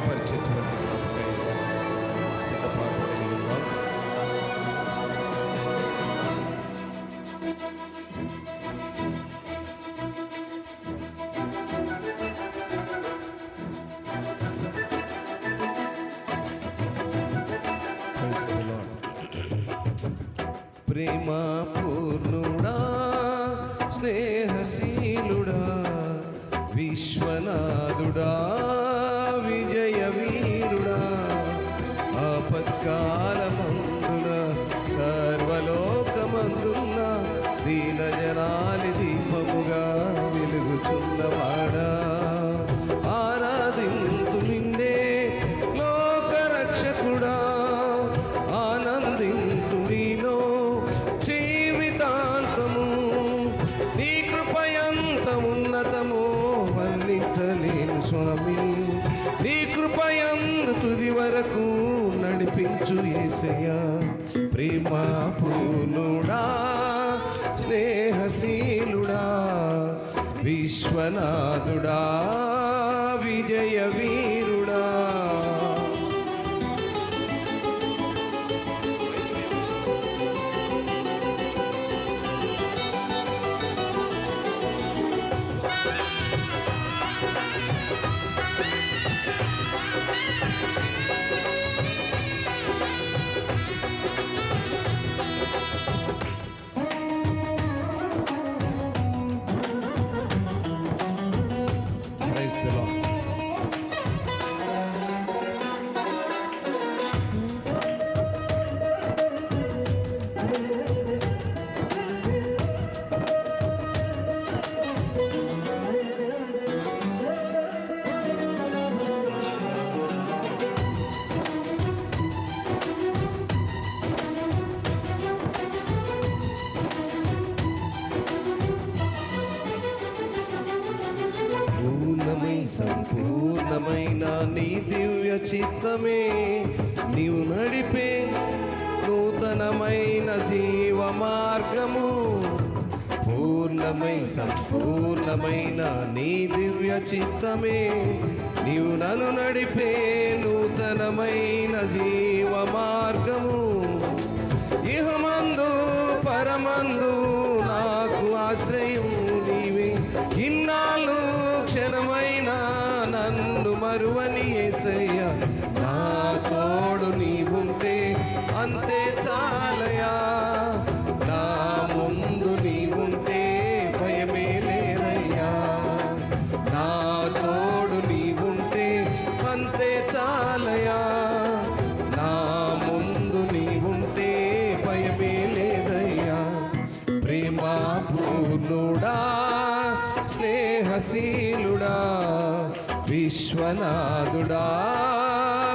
బలపరిచేటువంటి సిద్ధపాటు కలిగి ఉన్నాం. ప్రేమ పూర్ణుడా, స్నేహశీలుడా, విశ్వనాథుడా, విజయ వీరుడా, ఆపత్కాలమందున సర్వలోకమందున్న దీనజనాలి దీపముగా వెలుగుచున్నవాడా, ఆరాధింతు నిన్నే లోకరక్షకుడా, ఆనందింతు నీలో జీవితాంతము, నీ కృపయంత ఉన్నతము వర్ణించలేను స్వామి, నీ కృపయందు తుది వరకు నడిపించు యేసయ్యా. ప్రేమ పూర్ణుడా, స్నేహశీలుడా, విశ్వనాథుడా, విజయ వీరుడా. సంపూర్ణమైన నీ దివ్య చిత్తమే నీవు నడిపే నూతనమైన జీవ మార్గము. పూర్ణమై సంపూర్ణమైన నీ దివ్య చిత్తమే నీవు నన్ను నడిపే నూతనమైన జీవ మార్గము. ఇహమందు పరమందు నాకు ఆశ్రయం నీవే, ఇన్నాళ్ళు క్షణమైన నన్ను మరువని యేసయ్యా. నా తోడు నీవుంటే అంతే చాలయా, నా ముందు నీవుంటే భయమే లేదయ్యా. నా తోడు నీవుంటే అంతే చాలయా, నా ముందు నీవుంటే భయమే లేదయ్యా. ప్రేమ పూర్ణుడా, స్నేహశీలుడా, విశ్వనాథుడా,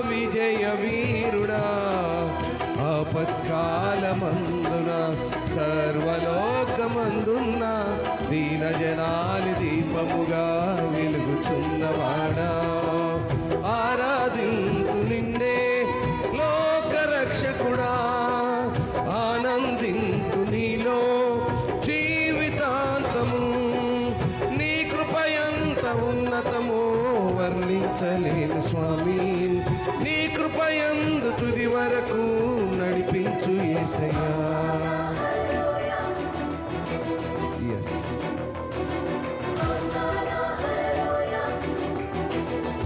విజయ వీరుడా, ఆపత్కాలమందున సర్వలోకమందున్న దీనజనాలి దీపముగా వెలుగుచున్నవాడా, ఆరాధింతు నిన్నే లోకరక్షకుడా, ఆనందింతు నీలో జీవితాంతము, నీ కృపయంత ఉన్నతము వర్ణించలేను స్వామి, నీ కృపయందు తుది వరకు నడిపించు యేసయ్యా.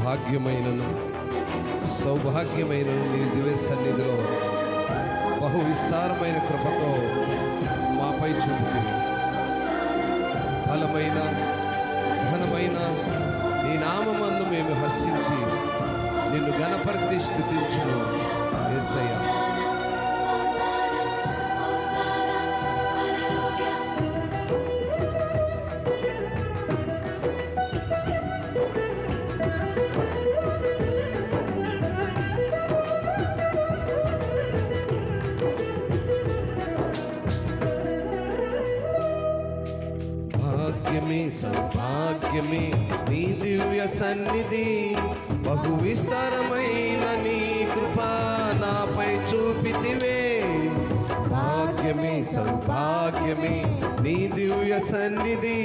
భాగ్యమైనను సౌభాగ్యమైనను నీ దివ్య సన్నిధిలో బహు విస్తారమైన కృపతో మాపై చూపుతుంది. బలమైన ఘనమైన నీ నామమందు మేము హర్షించి నిన్ను ఘనపరిచి స్తుతించును యేసయ్యా. సౌభాగ్యమే నీ దివ్య సన్నిధి, బహు విస్తారమైన నీ కృప నాపై చూపితివే. భాగ్యమే సౌభాగ్యమే భాగ్యమే నీ దివ్య సన్నిధి,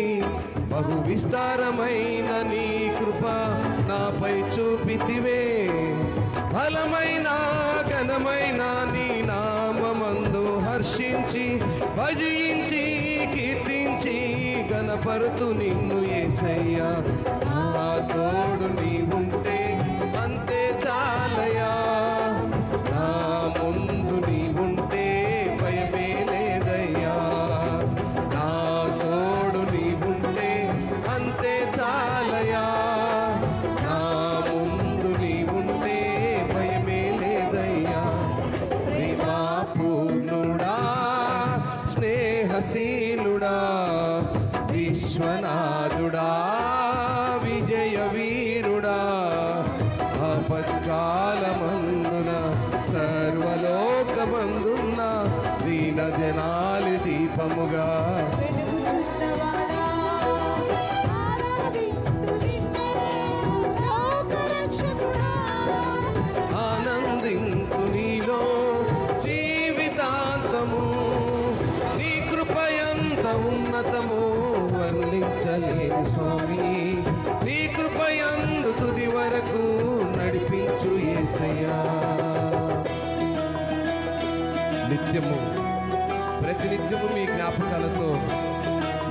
బహు విస్తారమైన నీ కృప నాపై చూపితివే. బలమైన ఘనమైన నీ నామమందు హర్షించి భజించి కీర్తించి గణపరుతు నిన్ను యేసయ్యా. నా తోడు నీవుంటే అంతే చాలయా, నా ముందు నీవుంటే భయమే లేదయ్యా. నా తోడు నీవుంటే అంతే చాలయా, నా ముందు నీవుంటే భయమే లేదయ్యా. ప్రేమాపూర్ణుడా స్నేహశీలుడా విశ్వనాథుడా విజయ వీరుడా, ఆపత్కాలమందున సర్వలోకమందున్న దీన జనాలి దీపముగా ఆనందింతు నీలో జీవితాంతము. నీ కృపయంత ఉన్నతము వర్ణించలేని స్వామి, నీ కృపయందు తుది వరకు నడిపించు యేసయ్యా. నిత్యము ప్రతినిత్యము మీ జ్ఞాపకాలతో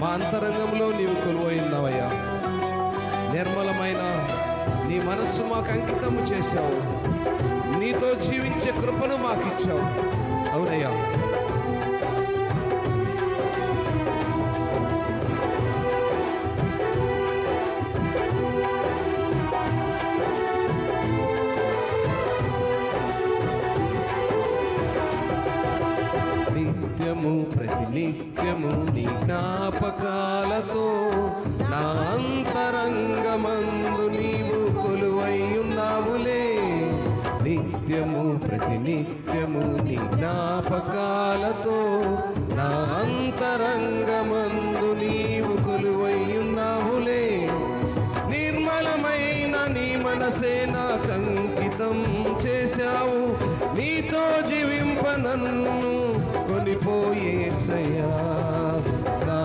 మా అంతరంగంలో నీవు కొలువై ఉన్నావయ్యా. నిర్మలమైన నీ మనస్సు మాకు అంకితము చేశావు, నీతో జీవించే కృపను మాకు ఇచ్చావు. అవునయ్యా, నిత్యము ప్రతినిత్యము నీ జ్ఞాపకాలతో నా అంతరంగమందు నీవు కొలువై ఉన్నావులే. నిత్యము ప్రతినిత్యము నీ జ్ఞాపకాలతో నా అంతరంగమందు నీవు కొలువై ఉన్నావులే. నిర్మలమైన నీ మనసే నాకు అంకితం చేశావు, నీతో జీవింప నన్ను కొనిపోయేసయ్యా. నా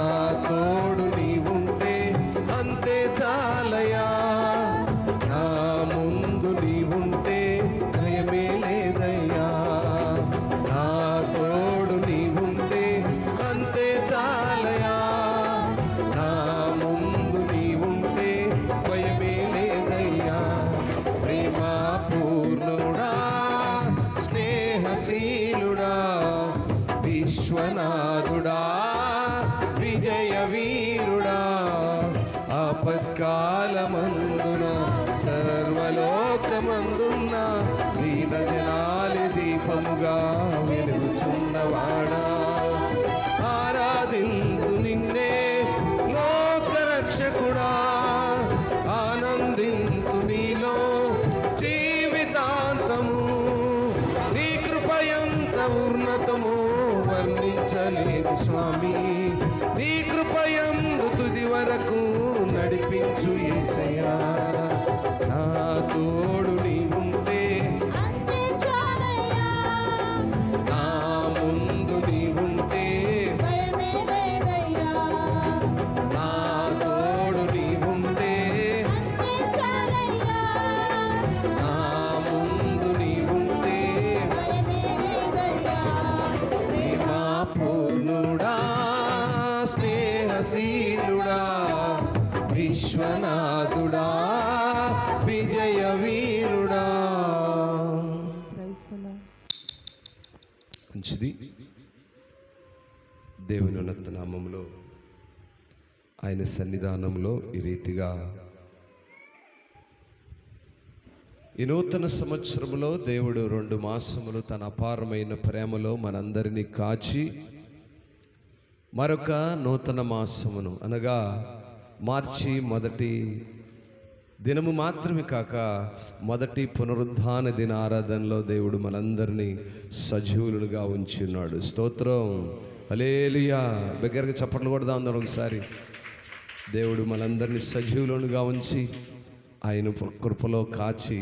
తోడు నీవుంటే అంతే చాలయా, నా ముందు నీవుంటే భయమే లేదయ్యా. నా తోడు నీవుంటే అంతే చాలయా, నా ముందు నీవుంటే భయమే లేదయ్యా. ప్రేమాపూర్ణుడా స్నేహశీలుడా విశ్వనాథుడా విజయ వీరుడా, ఆపత్కాలమందున సర్వలోకమందున్న దీన జనాలి దీపముగా వెలుగుచున్నవాడా. ఆరాధింతు నిన్నే లోకరక్షకుడా, ఆనందింతు నీలో జీవితాంతము. నీ కృపయంత ఉన్నతము వర్ణించలేని స్వామి, నీ కృపయందు తుది వరకు నడిపించు యేసయ్యా. నా తోడు నీవుంటే నా ముందు నీవుంటే నా తోడు నీవుంటే నా ముందు నీవుంటే. ప్రేమాపూర్ణుడా స్నేహశీలుడా విశ్వనాథుడా విజయ వీరుడా. మంచిది. దేవుని ఉన్నత నామములో ఆయన సన్నిధానంలో ఈ రీతిగా ఈ నూతన సంవత్సరంలో దేవుడు 2 మాసములు తన అపారమైన ప్రేమలో మనందరినీ కాచి మరొక నూతన మాసమును అనగా మార్చి 1 దినము మాత్రమే కాక మొదటి పునరుద్ధాన దిన ఆరాధనలో దేవుడు మనందరినీ సజీవులుగా ఉంచున్నాడు. స్తోత్రం, హల్లెలూయా. దగ్గరగా చప్పట్లు కొడదాం అందరం ఒకసారి. దేవుడు మనందరినీ సజీవులుగా ఉంచి ఆయన కృపలో కాచి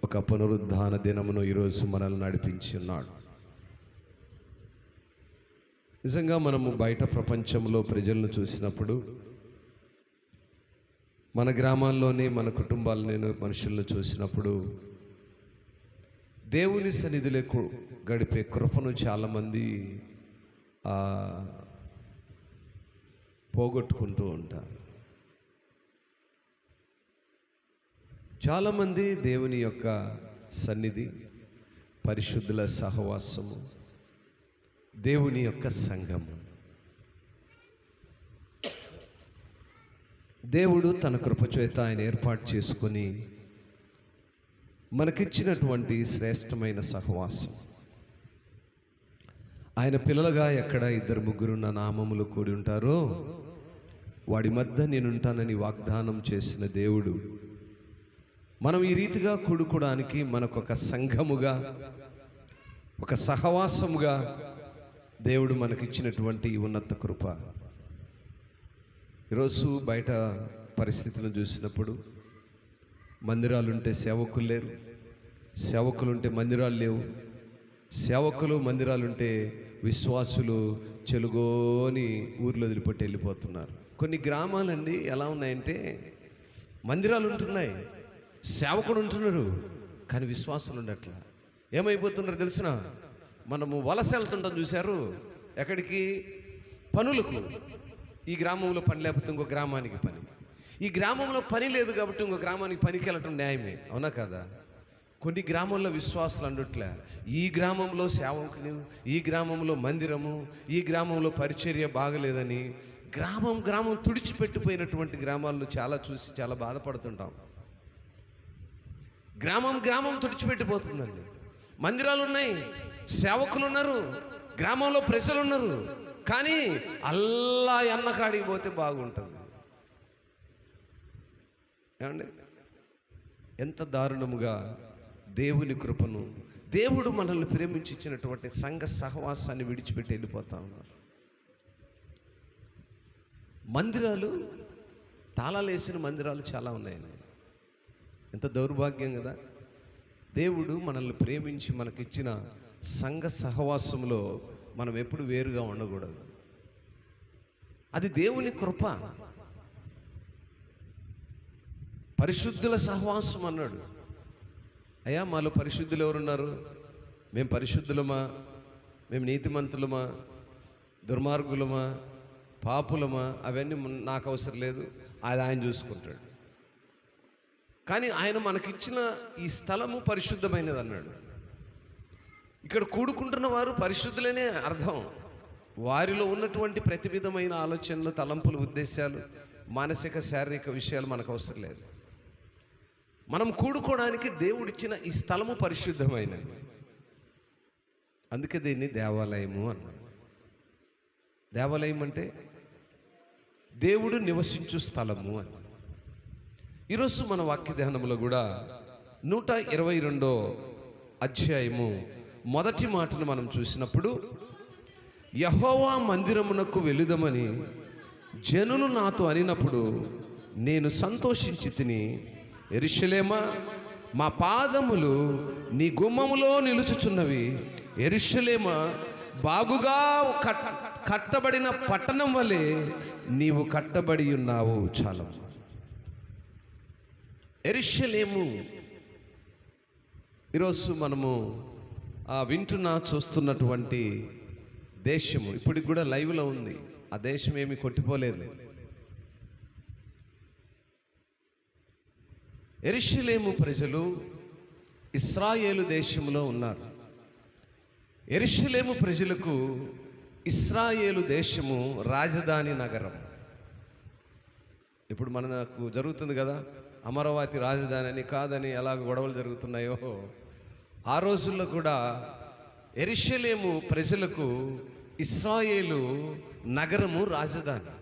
ఒక పునరుద్ధాన దినమును ఈరోజు మనల్ని నడిపించి ఉన్నాడు. నిజంగా మనము బయట ప్రపంచంలో ప్రజలను చూసినప్పుడు, మన గ్రామాల్లోనే మన కుటుంబాల్లోనే మనుషులను చూసినప్పుడు దేవుని సన్నిధిలో గడిపే కృపను చాలామంది పోగొట్టుకుంటూ ఉంటారు. చాలామంది దేవుని యొక్క సన్నిధి, పరిశుద్ధుల సహవాసము, దేవుని యొక్క సంఘము, దేవుడు తన కృపచేత ఆయన ఏర్పాటు చేసుకొని మనకిచ్చినటువంటి శ్రేష్టమైన సహవాసం. ఆయన పిల్లలుగా ఎక్కడ 2-3 నా నామములు కూడి ఉంటారో వాడి మధ్య నేనుంటానని వాగ్దానం చేసిన దేవుడు, మనం ఈ రీతిగా కూడుకోవడానికి మనకొక సంఘముగా, ఒక సహవాసముగా దేవుడు మనకిచ్చినటువంటి ఉన్నత కృప. ఈరోజు బయట పరిస్థితులను చూసినప్పుడు మందిరాలుంటే సేవకులు లేరు, సేవకులుంటే మందిరాలు లేవు, సేవకులు మందిరాలుంటే విశ్వాసులు చెలుగోని ఊర్లో వదిలిపెట్టి వెళ్ళిపోతున్నారు. కొన్ని గ్రామాలండి ఎలా ఉన్నాయంటే మందిరాలు ఉంటున్నాయి, సేవకుడు ఉంటున్నారు, కానీ విశ్వాసులు ఉండట్లా. ఏమైపోతున్నారు తెలిసిన? మనము వలస వెళ్తుంటాం చూశారు, ఎక్కడికి? పనులకు. ఈ గ్రామంలో పని లేకపోతే ఇంకో గ్రామానికి పని, ఈ గ్రామంలో పని లేదు కాబట్టి ఇంకో గ్రామానికి పనికి వెళ్ళటం న్యాయమే, అవునా కదా? కొన్ని గ్రామాల్లో విశ్వాసాలు అండుట్లే, ఈ గ్రామంలో సేవకులు, ఈ గ్రామంలో మందిరము, ఈ గ్రామంలో పరిచర్య బాగలేదని గ్రామం తుడిచిపెట్టిపోయినటువంటి గ్రామాలను చాలా చూసి చాలా బాధపడుతుంటాం. గ్రామం తుడిచిపెట్టిపోతుందండి. మందిరాలు ఉన్నాయి, సేవకులు ఉన్నారు, గ్రామంలో ప్రజలు ఉన్నారు, కానీ అల్లా ఎన్నకాడికి పోతే బాగుంటుంది. ఏమండి, ఎంత దారుణముగా దేవుని కృపను, దేవుడు మనల్ని ప్రేమించి ఇచ్చినటువంటి సంఘ సహవాసాన్ని విడిచిపెట్టి వెళ్ళిపోతా ఉన్నారు. మందిరాలు, తాళాలు వేసిన మందిరాలు చాలా ఉన్నాయండి. ఎంత దౌర్భాగ్యం కదా! దేవుడు మనల్ని ప్రేమించి మనకిచ్చిన సంఘ సహవాసంలో మనం ఎప్పుడు వేరుగా ఉండకూడదు. అది దేవుని కృప. పరిశుద్ధుల సహవాసం అన్నాడు. అయ్యా, మాలో పరిశుద్ధులు ఎవరున్నారు? మేము పరిశుద్ధులమా? మేము నీతిమంతులమా? దుర్మార్గులమా? పాపులమా? అవన్నీ నాకు అవసరం లేదు, అది ఆయన చూసుకుంటాడు. కానీ ఆయన మనకిచ్చిన ఈ స్థలము పరిశుద్ధమైనది అన్నాడు. ఇక్కడ కూడుకుంటున్న వారు పరిశుద్ధులనే అర్థం. వారిలో ఉన్నటువంటి ప్రతి విధమైన ఆలోచనలు, తలంపులు, ఉద్దేశాలు, మానసిక శారీరక విషయాలు మనకు అవసరం లేదు. మనం కూడుకోవడానికి దేవుడిచ్చిన ఈ స్థలము పరిశుద్ధమైనది. అందుకే దీన్ని దేవాలయము అన్నాడు. దేవాలయం అంటే దేవుడు నివసించు స్థలము అని. ఈరోజు మన వాక్య ధ్యానంలో కూడా 122వ అధ్యాయము మొదటి మాటను మనం చూసినప్పుడు, యెహోవా మందిరమునకు వెళుదమని జనులు నాతో అనినప్పుడు నేను సంతోషించి తిని, యెరూషలేమా, మా పాదములు నీ గుమ్మములో నిలుచుచున్నవి. యెరూషలేమా, బాగుగా కట్టబడిన పట్టణం వలె నీవు కట్టబడి ఉన్నావు. చాలా యెరూషలేము. ఈరోజు మనము చూస్తున్నటువంటి దేశము ఇప్పటికి కూడా లైవ్లో ఉంది. ఆ దేశం ఏమీ కొట్టిపోలేదు. యెరూషలేము ప్రజలు ఇశ్రాయేలు దేశంలో ఉన్నారు. యెరూషలేము ప్రజలకు ఇశ్రాయేలు దేశము రాజధాని నగరం. ఇప్పుడు మనకు జరుగుతుంది కదా, అమరావతి రాజధాని అని కాదని ఎలాగ గొడవలు జరుగుతున్నాయో, ఆ రోజుల్లో కూడా యెరూషలేము ప్రజలకు ఇశ్రాయేలు నగరము రాజధాని.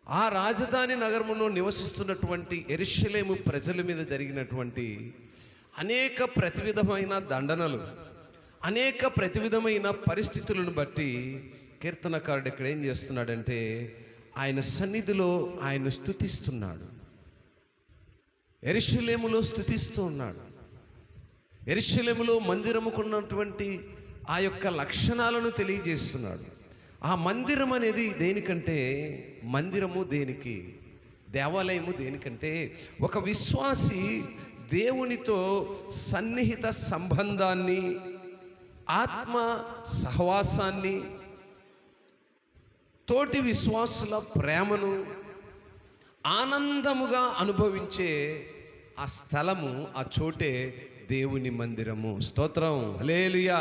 ఆ రాజధాని నగరములో నివసిస్తున్నటువంటి యెరూషలేము ప్రజల మీద జరిగినటువంటి అనేక ప్రతివిధమైన దండనలు, అనేక ప్రతివిధమైన పరిస్థితులను బట్టి కీర్తనకారుడు ఇక్కడ ఏం చేస్తున్నాడంటే, ఆయన సన్నిధిలో ఆయన స్తుతిస్తున్నాడు. యెరూషలేములో స్తుతిస్తూ ఉన్నాడు. యెరూషలేములో మందిరముకున్నటువంటి ఆ యొక్క లక్షణాలను తెలియజేస్తున్నాడు. ఆ మందిరం అనేది దేనికంటే, మందిరము దేనికి, దేవాలయము దేనికంటే, ఒక విశ్వాసి దేవునితో సన్నిహిత సంబంధాన్ని, ఆత్మ సహవాసాన్ని, తోటి విశ్వాసుల ప్రేమను ఆనందముగా అనుభవించే ఆ స్థలము, ఆ చోటే దేవుని మందిరము. స్తోత్రం, హల్లెలూయా.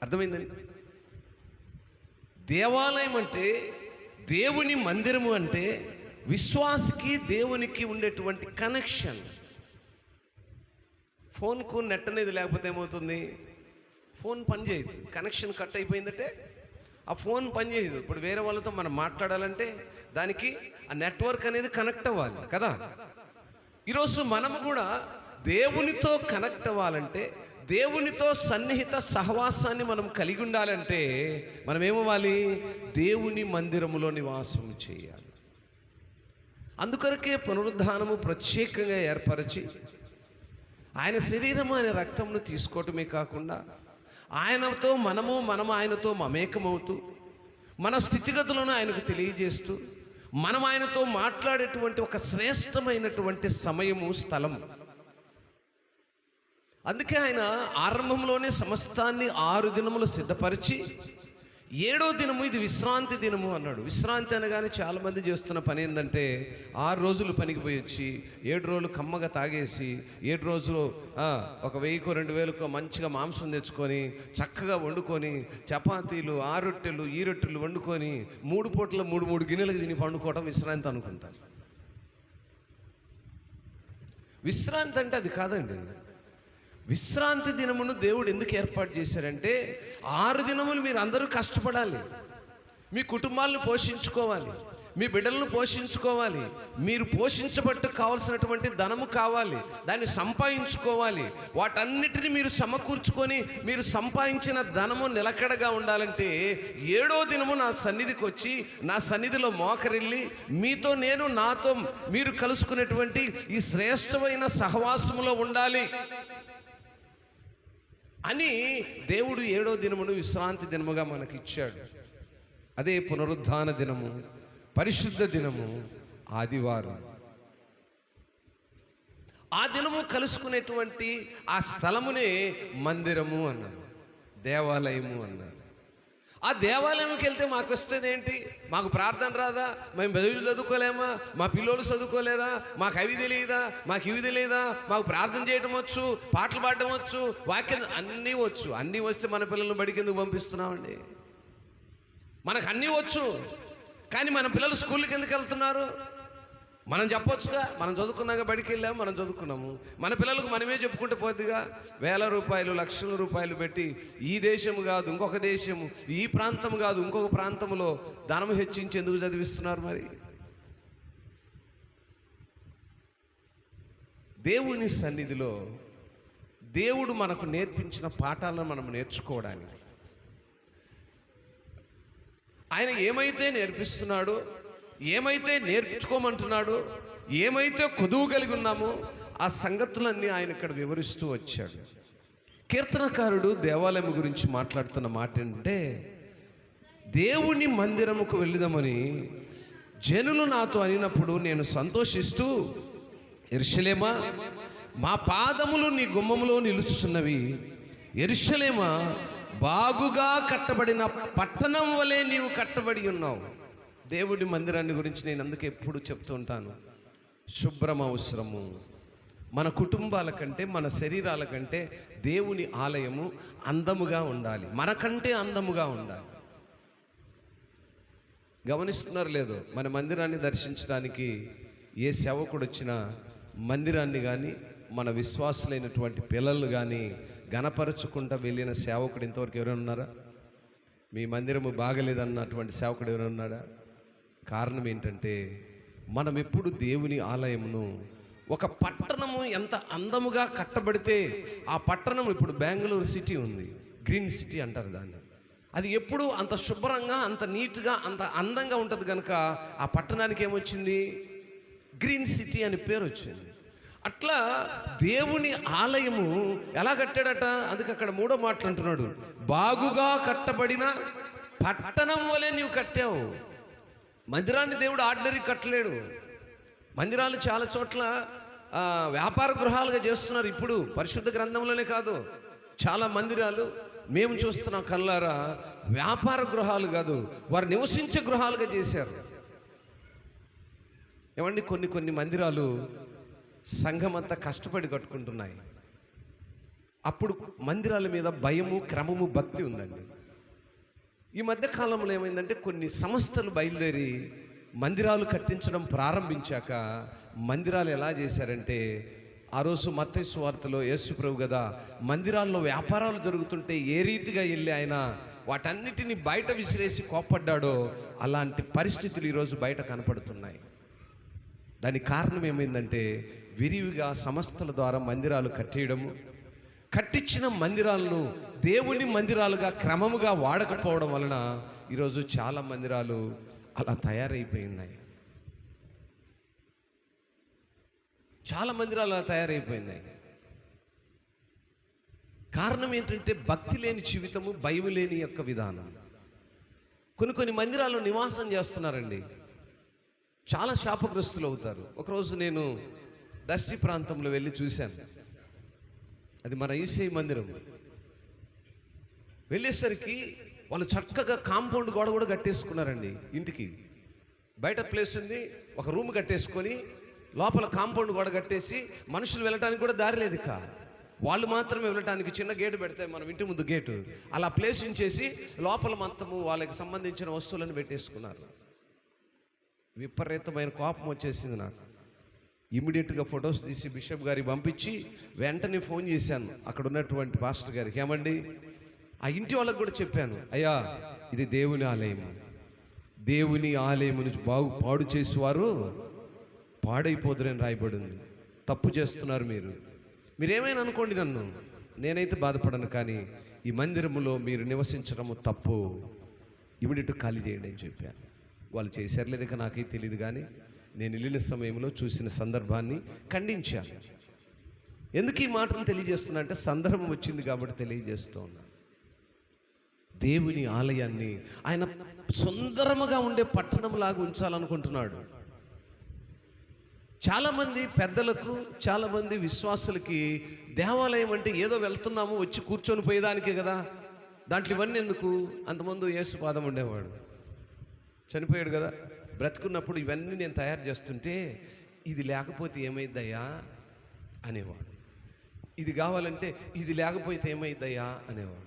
అర్థమైందండి? దేవాలయం అంటే, దేవుని మందిరము అంటే విశ్వాసికి దేవునికి ఉండేటువంటి కనెక్షన్. ఫోన్కు నెట్ అనేది లేకపోతే ఏమవుతుంది? ఫోన్ పనిచేయదు. కనెక్షన్ కట్ అయిపోయిందంటే ఆ ఫోన్ పనిచేయదు. ఇప్పుడు వేరే వాళ్ళతో మనం మాట్లాడాలంటే దానికి ఆ నెట్వర్క్ అనేది కనెక్ట్ అవ్వాలి కదా. ఈరోజు మనము కూడా దేవునితో కనెక్ట్ అవ్వాలంటే, దేవునితో సన్నిహిత సహవాసాన్ని మనం కలిగి ఉండాలంటే మనం ఏమవ్వాలి? దేవుని మందిరములో నివాసం చేయాలి. అందుకొరకే పునరుద్ధానము ప్రత్యేకంగా ఏర్పరిచి ఆయన శరీరము, ఆయన రక్తమును తీసుకోవటమే కాకుండా ఆయనతో మనము ఆయనతో మమేకమవుతూ మన స్థితిగతులను ఆయనకు తెలియజేస్తూ మనం ఆయనతో మాట్లాడేటువంటి ఒక శ్రేష్టమైనటువంటి సమయము, స్థలము. అందుకే ఆయన ఆరంభంలోనే సమస్తాన్ని 6 దినములు సిద్ధపరిచి 7వ దినము ఇది విశ్రాంతి దినము అన్నాడు. విశ్రాంతి అనగానే చాలామంది చేస్తున్న పని ఏంటంటే 6 రోజులు పనికి పోయి వచ్చి 7 రోజులు కమ్మగా తాగేసి 7 రోజులు 1000కో 2000కో మంచిగా మాంసం తెచ్చుకొని చక్కగా వండుకొని చపాతీలు, ఆ రొట్టెలు, ఈ రొట్టెలు వండుకొని 3 పూటలు 3 గిన్నెలకు తిని పండుకోవడం విశ్రాంతి అనుకుంటారు. విశ్రాంతి అంటే అది కాదండి. విశ్రాంతి దినమును దేవుడు ఎందుకు ఏర్పాటు చేశారంటే 6 దినములు మీరు అందరూ కష్టపడాలి, మీ కుటుంబాలను పోషించుకోవాలి, మీ బిడ్డలను పోషించుకోవాలి, మీరు పోషించబట్టు కావాల్సినటువంటి ధనము కావాలి, దాన్ని సంపాదించుకోవాలి. వాటన్నిటిని మీరు సమకూర్చుకొని మీరు సంపాదించిన ధనము నిలకడగా ఉండాలంటే 7వ దినము నా సన్నిధికి వచ్చి నా సన్నిధిలో మోకరిల్లి మీతో నేను, నాతో మీరు కలుసుకునేటువంటి ఈ శ్రేష్టమైన సహవాసములో ఉండాలి అని దేవుడు 7వ దినమును విశ్రాంతి దినముగా మనకిచ్చాడు. అదే పునరుద్ధాన దినము, పరిశుద్ధ దినము, ఆదివారం. ఆ దినము కలుసుకునేటువంటి ఆ స్థలమునే మందిరము అన్నారు, దేవాలయము అన్నారు. ఆ దేవాలయంకి వెళ్తే మాకు వస్తుంది ఏంటి? మాకు ప్రార్థన రాదా? మేము బైబిల్ చదువుకోలేమా? మా పిల్లలు చదువుకోలేదా? మాకు అవి తెలియదా? మాకు ఇవి తెలియదా? మాకు ప్రార్థన చేయడం వచ్చు, పాటలు పాడడం వచ్చు, వాక్యం అన్నీ వచ్చు. అన్నీ వస్తే మన పిల్లలను బడికి ఎందుకు పంపిస్తున్నామండి? మనకు అన్నీ వచ్చు, కానీ మన పిల్లలు స్కూల్కి ఎందుకు వెళ్తున్నారు? మనం చెప్పొచ్చుగా, మనం చదువుకున్నాక బడికి వెళ్ళాము, మనం చదువుకున్నాము. మన పిల్లలకు మనమే చెప్పుకుంటూ పోద్దిగా. 1000 రూపాయలు, లక్షల రూపాయలు పెట్టి ఈ దేశము కాదు ఇంకొక దేశము, ఈ ప్రాంతం కాదు ఇంకొక ప్రాంతంలో ధనము హెచ్చించి ఎందుకు చదివిస్తున్నారు? మరి దేవుని సన్నిధిలో దేవుడు మనకు నేర్పించిన పాఠాలను మనం నేర్చుకోవడానికి, ఆయన ఏమైతే నేర్పిస్తున్నాడో, ఏమైతే నేర్చుకోమంటున్నాడో, ఏమైతే కొదువు కలిగి ఉన్నామో ఆ సంగతులన్నీ ఆయన ఇక్కడ వివరిస్తూ వచ్చాడు. కీర్తనకారుడు దేవాలయం గురించి మాట్లాడుతున్న మాట ఏంటంటే, దేవుని మందిరముకు వెళుదామని జనులు నాతో అనినప్పుడు నేను సంతోషిస్తూ, యెరూషలేమా మా పాదములు నీ గుమ్మములో నిలుచుచున్నవి, యెరూషలేమా బాగుగా కట్టబడిన పట్టణం వలె నీవు కట్టబడి ఉన్నావు. దేవుడి మందిరాన్ని గురించి నేను అందుకే ఎప్పుడు చెప్తూ ఉంటాను, శుభ్రం అవసరము. మన కుటుంబాల కంటే, మన శరీరాల కంటే దేవుని ఆలయము అందముగా ఉండాలి, మనకంటే అందముగా ఉండాలి. గమనిస్తున్నారు లేదో, మన మందిరాన్ని దర్శించడానికి ఏ సేవకుడు వచ్చినా మందిరాన్ని కానీ మన విశ్వాసులైనటువంటి పిల్లలు కానీ గణపరచుకుంటూ వెళ్ళిన సేవకుడు ఇంతవరకు ఎవరైనా ఉన్నారా? మీ మందిరము బాగలేదన్నటువంటి సేవకుడు ఎవరైనా ఉన్నాడా? కారణం ఏంటంటే, మనం ఎప్పుడు దేవుని ఆలయమును, ఒక పట్టణము ఎంత అందముగా కట్టబడితే ఆ పట్టణం, ఇప్పుడు బెంగళూరు సిటీ ఉంది, గ్రీన్ సిటీ అంటారు దాన్ని, అది ఎప్పుడు అంత శుభ్రంగా, అంత నీట్గా, అంత అందంగా ఉంటుంది కనుక ఆ పట్టణానికి ఏమొచ్చింది? గ్రీన్ సిటీ అని పేరు వచ్చింది. అట్లా దేవుని ఆలయము ఎలా కట్టాడట? అందుకే అక్కడ మూడో మాటలు అంటున్నాడు, బాగుగా కట్టబడిన పట్టణం వలె నీవు కట్టావు. మందిరాన్ని దేవుడు ఆర్డినరీ కట్టలేడు. మందిరాలు చాలా చోట్ల వ్యాపార గృహాలుగా చేస్తున్నారు. ఇప్పుడు పరిశుద్ధ గ్రంథంలోనే కాదు, చాలా మందిరాలు మేము చూస్తున్నాం కళ్ళారా, వ్యాపార గృహాలు కాదు, వారు నివసించే గృహాలుగా చేశారు. ఏమండి, కొన్ని మందిరాలు సంఘం అంతా కష్టపడి కట్టుకుంటున్నాయి. అప్పుడు మందిరాల మీద భయము, క్రమము, భక్తి ఉందండి. ఈ మధ్య కాలంలో ఏమైందంటే కొన్ని సంస్థలు బయలుదేరి మందిరాలు కట్టించడం ప్రారంభించాక మందిరాలు ఎలా చేశారంటే, ఆ రోజు మత్తయి సువార్తలో యేసు ప్రభు కదా మందిరాల్లో వ్యాపారాలు జరుగుతుంటే ఏ రీతిగా వెళ్ళి ఆయన వాటన్నిటిని బయట విసిరేసి కోప్పడ్డాడో అలాంటి పరిస్థితులు ఈరోజు బయట కనపడుతున్నాయి. దానికి కారణం ఏమైందంటే, విరివిగా సంస్థల ద్వారా మందిరాలు కట్టేయడము, కట్టించిన మందిరాలను దేవుని మందిరాలుగా క్రమముగా వాడకపోవడం వలన ఈరోజు చాలా మందిరాలు అలా తయారైపోయి ఉన్నాయి. చాలా మందిరాలు అలా తయారైపోయినాయి. కారణం ఏంటంటే భక్తి లేని జీవితము, భయం లేని యొక్క విధానం. కొన్ని మందిరాల్లో నివాసం చేస్తున్నారండి, చాలా శాపగ్రస్తులు అవుతారు. ఒకరోజు నేను దర్శి ప్రాంతంలో వెళ్ళి చూశాను. అది మన ఈసీ మందిరం. వెళ్ళేసరికి వాళ్ళు చక్కగా కాంపౌండ్ గోడ కూడా కట్టేసుకున్నారండి. ఇంటికి బయట ప్లేస్ ఉంది, ఒక రూమ్ కట్టేసుకొని లోపల కాంపౌండ్ గోడ కట్టేసి మనుషులు వెళ్ళటానికి కూడా దారి లేదు. ఇక వాళ్ళు మాత్రమే వెళ్ళటానికి చిన్న గేటు పెడితే మనం ఇంటి ముందు గేటు అలా ప్లేస్ ఉంచేసి లోపల మొత్తము వాళ్ళకి సంబంధించిన వస్తువులను పెట్టేసుకున్నారు. విపరీతమైన కోపం వచ్చేసింది నాకు. ఇమీడియట్గా ఫొటోస్ తీసి బిషప్ గారికి పంపించి వెంటనే ఫోన్ చేశాను అక్కడ ఉన్నటువంటి పాస్టర్ గారికి. ఏమండి, ఆ ఇంటి వాళ్ళకు కూడా చెప్పాను, అయ్యా ఇది దేవుని ఆలయము, దేవుని ఆలయమును పాడు చేసేవారు పాడైపోదురని రాయబడింది. తప్పు చేస్తున్నారు మీరేమైనా అనుకోండి, నన్ను నేనైతే బాధపడను, కానీ ఈ మందిరములో మీరు నివసించడము తప్పు, ఇమీడియట్ ఖాళీ చేయండి అని చెప్పాను. వాళ్ళు చేశారు లేక నాకైతే తెలియదు, కానీ నేను వెళ్ళిన సమయంలో చూసిన సందర్భాన్ని ఖండించాను. ఎందుకు ఈ మాటను తెలియజేస్తున్నా అంటే, సందర్భం వచ్చింది కాబట్టి తెలియజేస్తూ ఉన్నాను. దేవుని ఆలయాన్ని ఆయన సుందరముగా ఉండే పట్టణంలాగా ఉంచాలనుకుంటున్నాడు. చాలామంది పెద్దలకు, చాలామంది విశ్వాసులకి దేవాలయం అంటే ఏదో వెళ్తున్నాము వచ్చి కూర్చొని పోయేదానికే కదా, దాంట్లో ఇవన్నీ ఎందుకు? అంతకుముందు యేసు పాదం ఉండేవాడు, చనిపోయాడు కదా, బ్రతుకున్నప్పుడు ఇవన్నీ నేను తయారు చేస్తుంటే ఇది లేకపోతే ఏమైద్దయ్యా అనేవాడు. ఇది కావాలంటే ఇది లేకపోతే ఏమైద్దయ్యా అనేవాడు.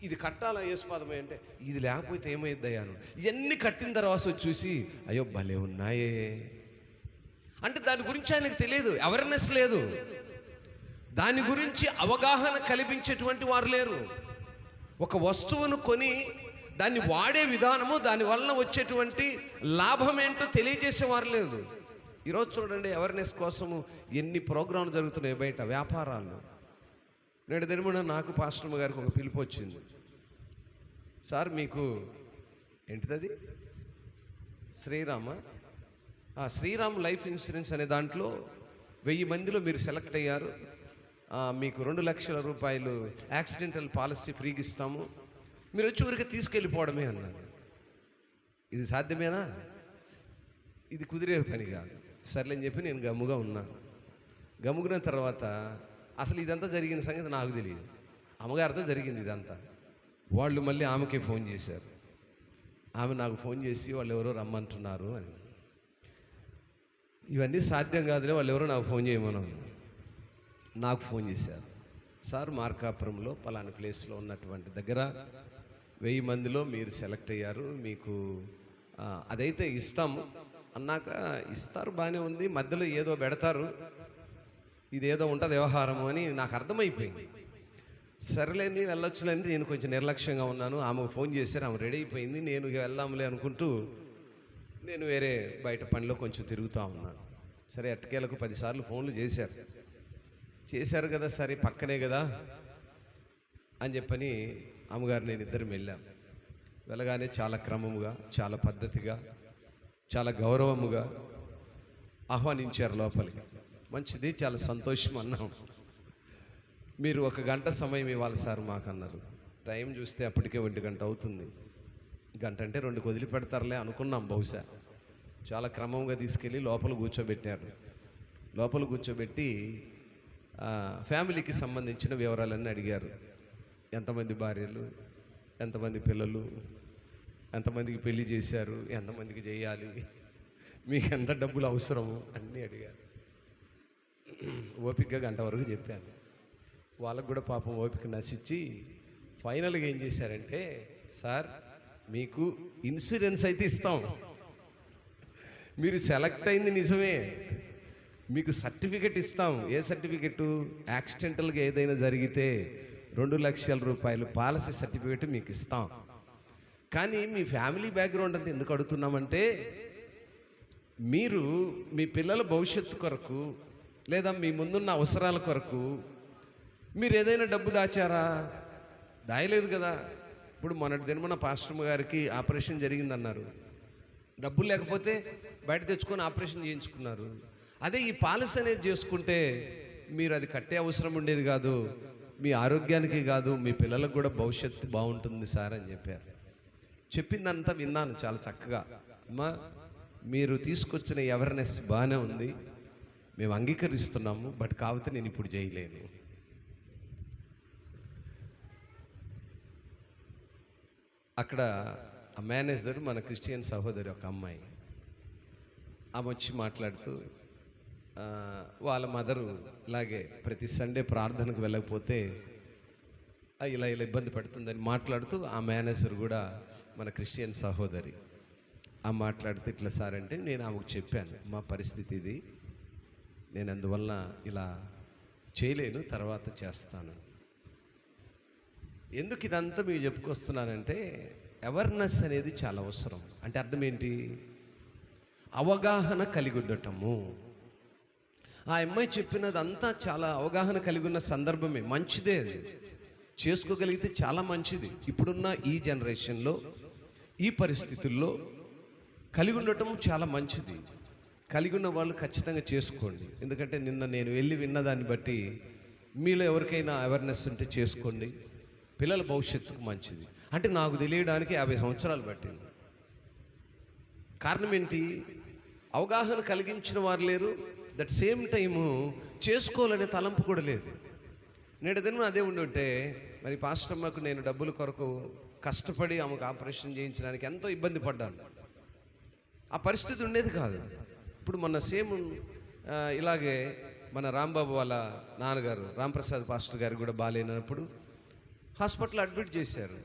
ఇది కట్టాలా యేసుపాదమే అంటే ఇది లేకపోతే ఏమైద్దయ్యాను. ఇవన్నీ కట్టిన తర్వాత చూసి అయ్యో భలే ఉన్నాయే అంటే దాని గురించి ఆయనకు తెలియదు, అవేర్నెస్ లేదు, దాని గురించి అవగాహన కల్పించేటువంటి వారు లేరు. ఒక వస్తువును కొని దాన్ని వాడే విధానము, దాని వలన వచ్చేటువంటి లాభం ఏంటో తెలియజేసేవారు లేదు. ఈరోజు చూడండి, అవేర్నెస్ కోసము ఎన్ని ప్రోగ్రాంలు జరుగుతున్నాయి బయట, వ్యాపారాలు. నేడు దినమున నాకు పాస్టర్ గారికి ఒక పిలుపు వచ్చింది. సార్ మీకు ఏంటిది శ్రీరామ్ లైఫ్ ఇన్సూరెన్స్ అనే దాంట్లో 1000 మందిలో మీరు సెలెక్ట్ అయ్యారు, మీకు 2 లక్షల రూపాయలు యాక్సిడెంటల్ పాలసీ ఫ్రీగా ఇస్తాము, మీరు వచ్చి ఊరికి తీసుకెళ్ళిపోవడమే అన్నారు. ఇది సాధ్యమేనా? ఇది కుదిరే పని కాదు. సర్లేని చెప్పి నేను గమ్ముగా ఉన్నాను. గమ్ముకున్న తర్వాత అసలు ఇదంతా జరిగిన సంగతి నాకు తెలియదు, అమ్మగారితో జరిగింది ఇదంతా. వాళ్ళు మళ్ళీ ఆమెకే ఫోన్ చేశారు. ఆమె నాకు ఫోన్ చేసి వాళ్ళు ఎవరో రమ్మంటున్నారు అని. ఇవన్నీ సాధ్యం కాదులే, వాళ్ళు ఎవరో నాకు ఫోన్ చేయమని నాకు ఫోన్ చేశారు. సార్ మార్కాపురంలో పలానా ప్లేస్లో ఉన్నటువంటి దగ్గర 1000 మందిలో మీరు సెలెక్ట్ అయ్యారు, మీకు అదైతే ఇస్తాము అన్నాక ఇస్తారు, బాగానే ఉంది, మధ్యలో ఏదో పెడతారు, ఇదేదో ఉంటుంది వ్యవహారము అని నాకు అర్థమైపోయింది. సరేలేండి వెళ్ళొచ్చులేండి, నేను కొంచెం నిర్లక్ష్యంగా ఉన్నాను. ఆమెకు ఫోన్ చేశారు, ఆమె రెడీ అయిపోయింది, నేను వెళ్దాంలే అనుకుంటూ నేను వేరే బయట పనిలో కొంచెం తిరుగుతూ ఉన్నాను. సరే ఎట్టకేలకు 10 సార్లు ఫోన్లు చేశారు కదా, సరే పక్కనే కదా అని చెప్పని అమ్మగారు నేను ఇద్దరం వెళ్ళాం. వెళ్ళగానే చాలా క్రమముగా, చాలా పద్ధతిగా, చాలా గౌరవముగా ఆహ్వానించారు లోపలికి. మంచిది, చాలా సంతోషం అన్నాం. మీరు 1 గంట సమయం ఇవ్వాలి సార్ మాకు అన్నారు. టైం చూస్తే అప్పటికే 1 గంట అవుతుంది. గంట అంటే 2కి వదిలిపెడతారులే అనుకున్నాం బహుశా. చాలా క్రమంగా తీసుకెళ్ళి లోపల కూర్చోబెట్టారు. లోపల కూర్చోబెట్టి ఫ్యామిలీకి సంబంధించిన వివరాలన్నీ అడిగారు. ఎంతమంది భార్యలు, ఎంతమంది పిల్లలు, ఎంతమందికి పెళ్లి చేశారు, ఎంతమందికి చేయాలి, మీకు ఎంత డబ్బులు అవసరము అన్నీ అడిగారు. ఓపికగా గంట వరకు చెప్పాను. వాళ్ళకు కూడా పాపం ఓపిక నశించి ఫైనల్గా ఏం చేశారంటే, సార్ మీకు ఇన్సూరెన్స్ అయితే ఇస్తాం, మీరు సెలెక్ట్ అయింది నిజమే, మీకు సర్టిఫికెట్ ఇస్తాం. A certificate? యాక్సిడెంటల్గా ఏదైనా జరిగితే 2 లక్షల రూపాయలు పాలసీ సర్టిఫికెట్ మీకు ఇస్తాం. కానీ మీ ఫ్యామిలీ బ్యాక్గ్రౌండ్ అంతా ఎందుకు అడుగుతున్నామంటే, మీరు మీ పిల్లల భవిష్యత్తు కొరకు లేదా మీ ముందున్న అవసరాల కొరకు మీరు ఏదైనా డబ్బు దాచారా? దాయలేదు కదా. ఇప్పుడు మొన్నటి దినమున పాస్టర్ గారికి ఆపరేషన్ జరిగిందన్నారు. డబ్బులు లేకపోతే బయట తెచ్చుకొని ఆపరేషన్ చేయించుకున్నారు. అదే ఈ పాలసీ అనేది చేసుకుంటే మీరు అది కట్టే అవసరం ఉండేది కాదు, మీ ఆరోగ్యానికి కాదు, మీ పిల్లలకు కూడా భవిష్యత్తు బాగుంటుంది సార్ అని చెప్పారు. చెప్పిందంతా విన్నాను చాలా చక్కగా. అమ్మా, మీరు తీసుకొచ్చిన అవేర్నెస్ బాగానే ఉంది, మేము అంగీకరిస్తున్నాము, బట్ కాకపోతే నేను ఇప్పుడు చేయలేను. అక్కడ ఆ మేనేజర్ మన క్రిస్టియన్ సహోదరి ఒక అమ్మాయి, ఆమె వచ్చి మాట్లాడుతూ వాళ్ళ మదరు ఇలాగే ప్రతి సండే ప్రార్థనకు వెళ్ళకపోతే ఇలా ఇబ్బంది పడుతుందని మాట్లాడుతూ, ఆ మేనేజర్ కూడా మన క్రిస్టియన్ సహోదరి ఆ మాట్లాడుతూ ఇట్లా సార్ అంటే, నేను ఆమెకు చెప్పాను, మా పరిస్థితి ఇది, నేను అందువల్ల ఇలా చేయలేను, తర్వాత చేస్తాను. ఎందుకు ఇదంతా మీకు చెప్పుకొస్తున్నానంటే, అవేర్నెస్ అనేది చాలా అవసరం. అంటే అర్థం ఏంటి? అవగాహన కలిగి ఉండటము. ఆ అమ్మాయి చెప్పినదంతా చాలా అవగాహన కలిగి ఉన్న సందర్భమే, మంచిదే, అది చేసుకోగలిగితే చాలా మంచిది. ఇప్పుడున్న ఈ జనరేషన్లో, ఈ పరిస్థితుల్లో కలిగి ఉండటం చాలా మంచిది. కలిగి ఉన్న వాళ్ళు ఖచ్చితంగా చేసుకోండి. ఎందుకంటే నిన్న నేను వెళ్ళి విన్నదాన్ని బట్టి మీలో ఎవరికైనా అవేర్నెస్ ఉంటే చేసుకోండి, పిల్లల భవిష్యత్తుకు మంచిది. అంటే నాకు తెలియడానికి 50 సంవత్సరాలు పట్టింది. కారణం ఏంటి? అవగాహన కలిగించిన వారు లేరు, దట్ సేమ్ టైము చేసుకోవాలనే తలంపు కూడా లేదు. నేడు దినం అదే ఉండుంటే మరి పాస్టమ్మకు నేను డబ్బుల కొరకు కష్టపడి ఆమెకు ఆపరేషన్ చేయించడానికి ఎంతో ఇబ్బంది పడ్డాను, ఆ పరిస్థితి ఉండేది కాదు. ఇప్పుడు మొన్న సేమ్ ఇలాగే మన రాంబాబు వాళ్ళ నాన్నగారు రాంప్రసాద్ పాస్టర్ గారు కూడా బాగాలేనప్పుడు హాస్పిటల్లో అడ్మిట్ చేశారు.